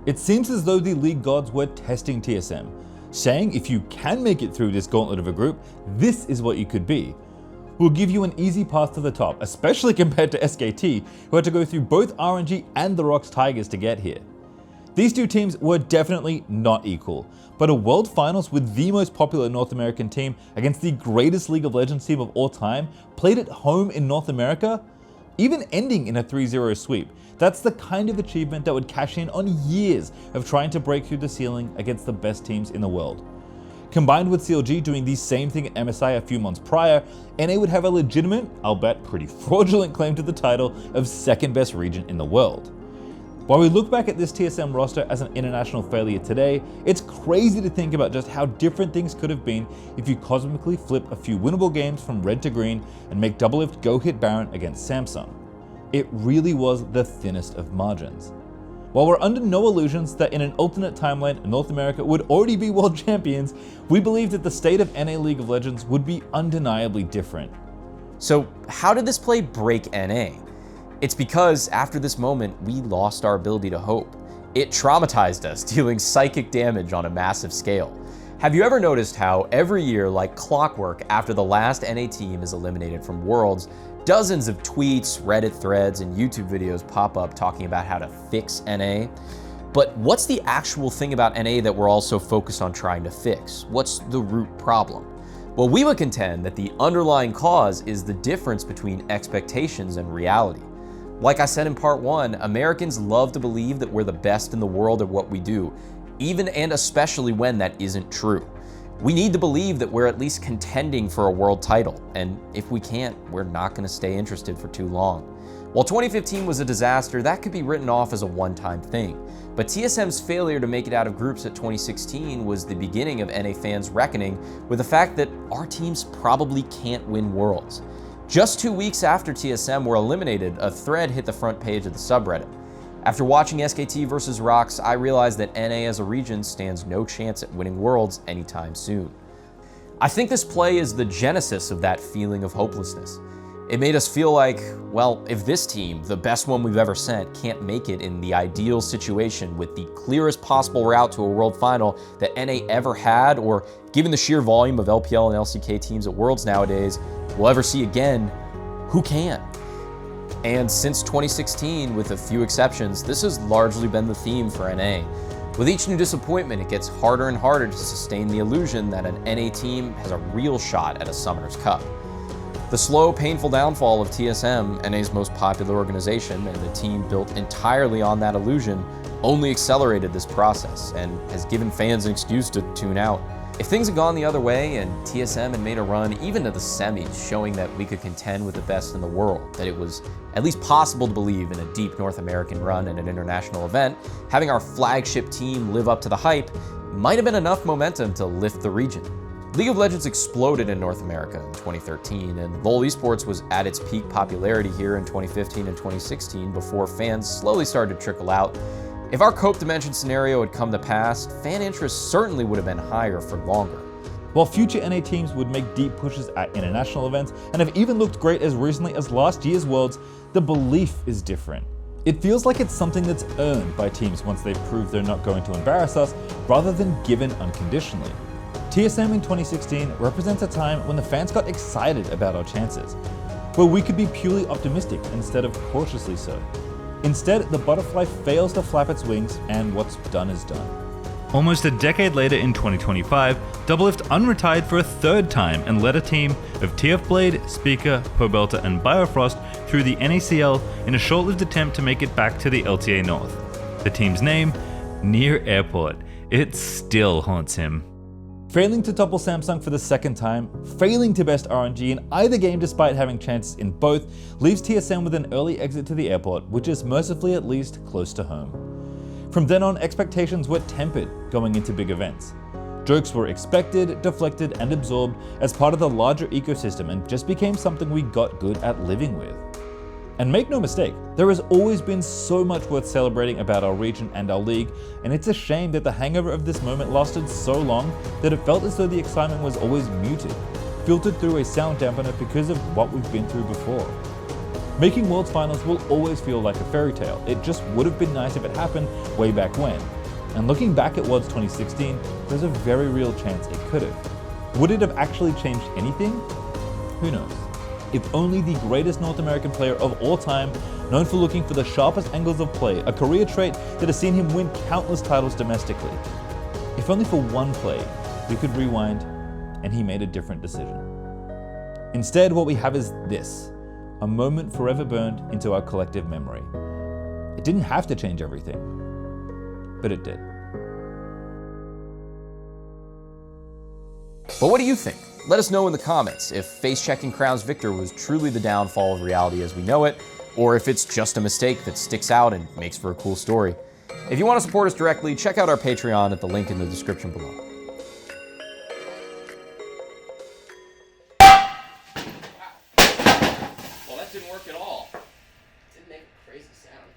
It seems as though the league gods were testing TSM, saying if you can make it through this gauntlet of a group, this is what you could be. We'll give you an easy path to the top, especially compared to SKT, who had to go through both RNG and the Rocks Tigers to get here. These two teams were definitely not equal, but a World Finals with the most popular North American team against the greatest League of Legends team of all time, played at home in North America, even ending in a 3-0 sweep. That's the kind of achievement that would cash in on years of trying to break through the ceiling against the best teams in the world. Combined with CLG doing the same thing at MSI a few months prior, NA would have a legitimate, albeit pretty fraudulent claim to the title of second best region in the world. While we look back at this TSM roster as an international failure today, it's crazy to think about just how different things could have been if you cosmically flip a few winnable games from red to green and make Doublelift go hit Baron against Samsung. It really was the thinnest of margins. While we're under no illusions that in an alternate timeline North America would already be world champions, we believe that the state of NA League of Legends would be undeniably different. So how did this play break NA? It's because after this moment, we lost our ability to hope. It traumatized us, dealing psychic damage on a massive scale. Have you ever noticed how every year, like clockwork, after the last NA team is eliminated from Worlds, dozens of tweets, Reddit threads, and YouTube videos pop up talking about how to fix NA? But what's the actual thing about NA that we're also focused on trying to fix? What's the root problem? Well, we would contend that the underlying cause is the difference between expectations and reality. Like I said in part 1, Americans love to believe that we're the best in the world at what we do, even and especially when that isn't true. We need to believe that we're at least contending for a world title, and if we can't, we're not going to stay interested for too long. While 2015 was a disaster, that could be written off as a one-time thing. But TSM's failure to make it out of groups at 2016 was the beginning of NA fans reckoning with the fact that our teams probably can't win Worlds. Just 2 weeks after TSM were eliminated, a thread hit the front page of the subreddit. After watching SKT versus Rocks, I realized that NA as a region stands no chance at winning Worlds anytime soon. I think this play is the genesis of that feeling of hopelessness. It made us feel like, well, if this team, the best one we've ever sent, can't make it in the ideal situation with the clearest possible route to a world final that NA ever had, or given the sheer volume of LPL and LCK teams at Worlds nowadays, we'll ever see again, who can? And since 2016, with a few exceptions, this has largely been the theme for NA. With each new disappointment, it gets harder and harder to sustain the illusion that an NA team has a real shot at a Summoners Cup. The slow, painful downfall of TSM, NA's most popular organization, and the team built entirely on that illusion, only accelerated this process and has given fans an excuse to tune out. If things had gone the other way and TSM had made a run even to the semis, showing that we could contend with the best in the world, that it was at least possible to believe in a deep North American run at an international event, having our flagship team live up to the hype might have been enough momentum to lift the region. League of Legends exploded in North America in 2013, and LoL Esports was at its peak popularity here in 2015 and 2016 before fans slowly started to trickle out. If our Cope Dimension scenario had come to pass, fan interest certainly would have been higher for longer. While future NA teams would make deep pushes at international events and have even looked great as recently as last year's Worlds, the belief is different. It feels like it's something that's earned by teams once they've proved they're not going to embarrass us, rather than given unconditionally. TSM in 2016 represents a time when the fans got excited about our chances, where we could be purely optimistic instead of cautiously so. Instead, the butterfly fails to flap its wings, and what's done is done. Almost a decade later in 2025, Doublelift unretired for a third time and led a team of TF Blade, Speaker, Pobelter, and Biofrost through the NACL in a short-lived attempt to make it back to the LTA North. The team's name? Near Airport. It still haunts him. Failing to topple Samsung for the second time, failing to best RNG in either game despite having chances in both, leaves TSM with an early exit to the airport, which is mercifully at least close to home. From then on, expectations were tempered going into big events. Jokes were expected, deflected, and absorbed as part of the larger ecosystem and just became something we got good at living with. And make no mistake, there has always been so much worth celebrating about our region and our league, and it's a shame that the hangover of this moment lasted so long that it felt as though the excitement was always muted, filtered through a sound dampener because of what we've been through before. Making Worlds Finals will always feel like a fairy tale. It just would have been nice if it happened way back when. And looking back at Worlds 2016, there's a very real chance it could have. Would it have actually changed anything? Who knows? If only the greatest North American player of all time, known for looking for the sharpest angles of play, a career trait that has seen him win countless titles domestically. If only for one play, we could rewind and he made a different decision. Instead, what we have is this, a moment forever burned into our collective memory. It didn't have to change everything, but it did. But what do you think? Let us know in the comments if face-checking Crowns Victor was truly the downfall of reality as we know it, or if it's just a mistake that sticks out and makes for a cool story. If you want to support us directly, check out our Patreon at the link in the description below. Well, that didn't work at all. Didn't make a crazy sound.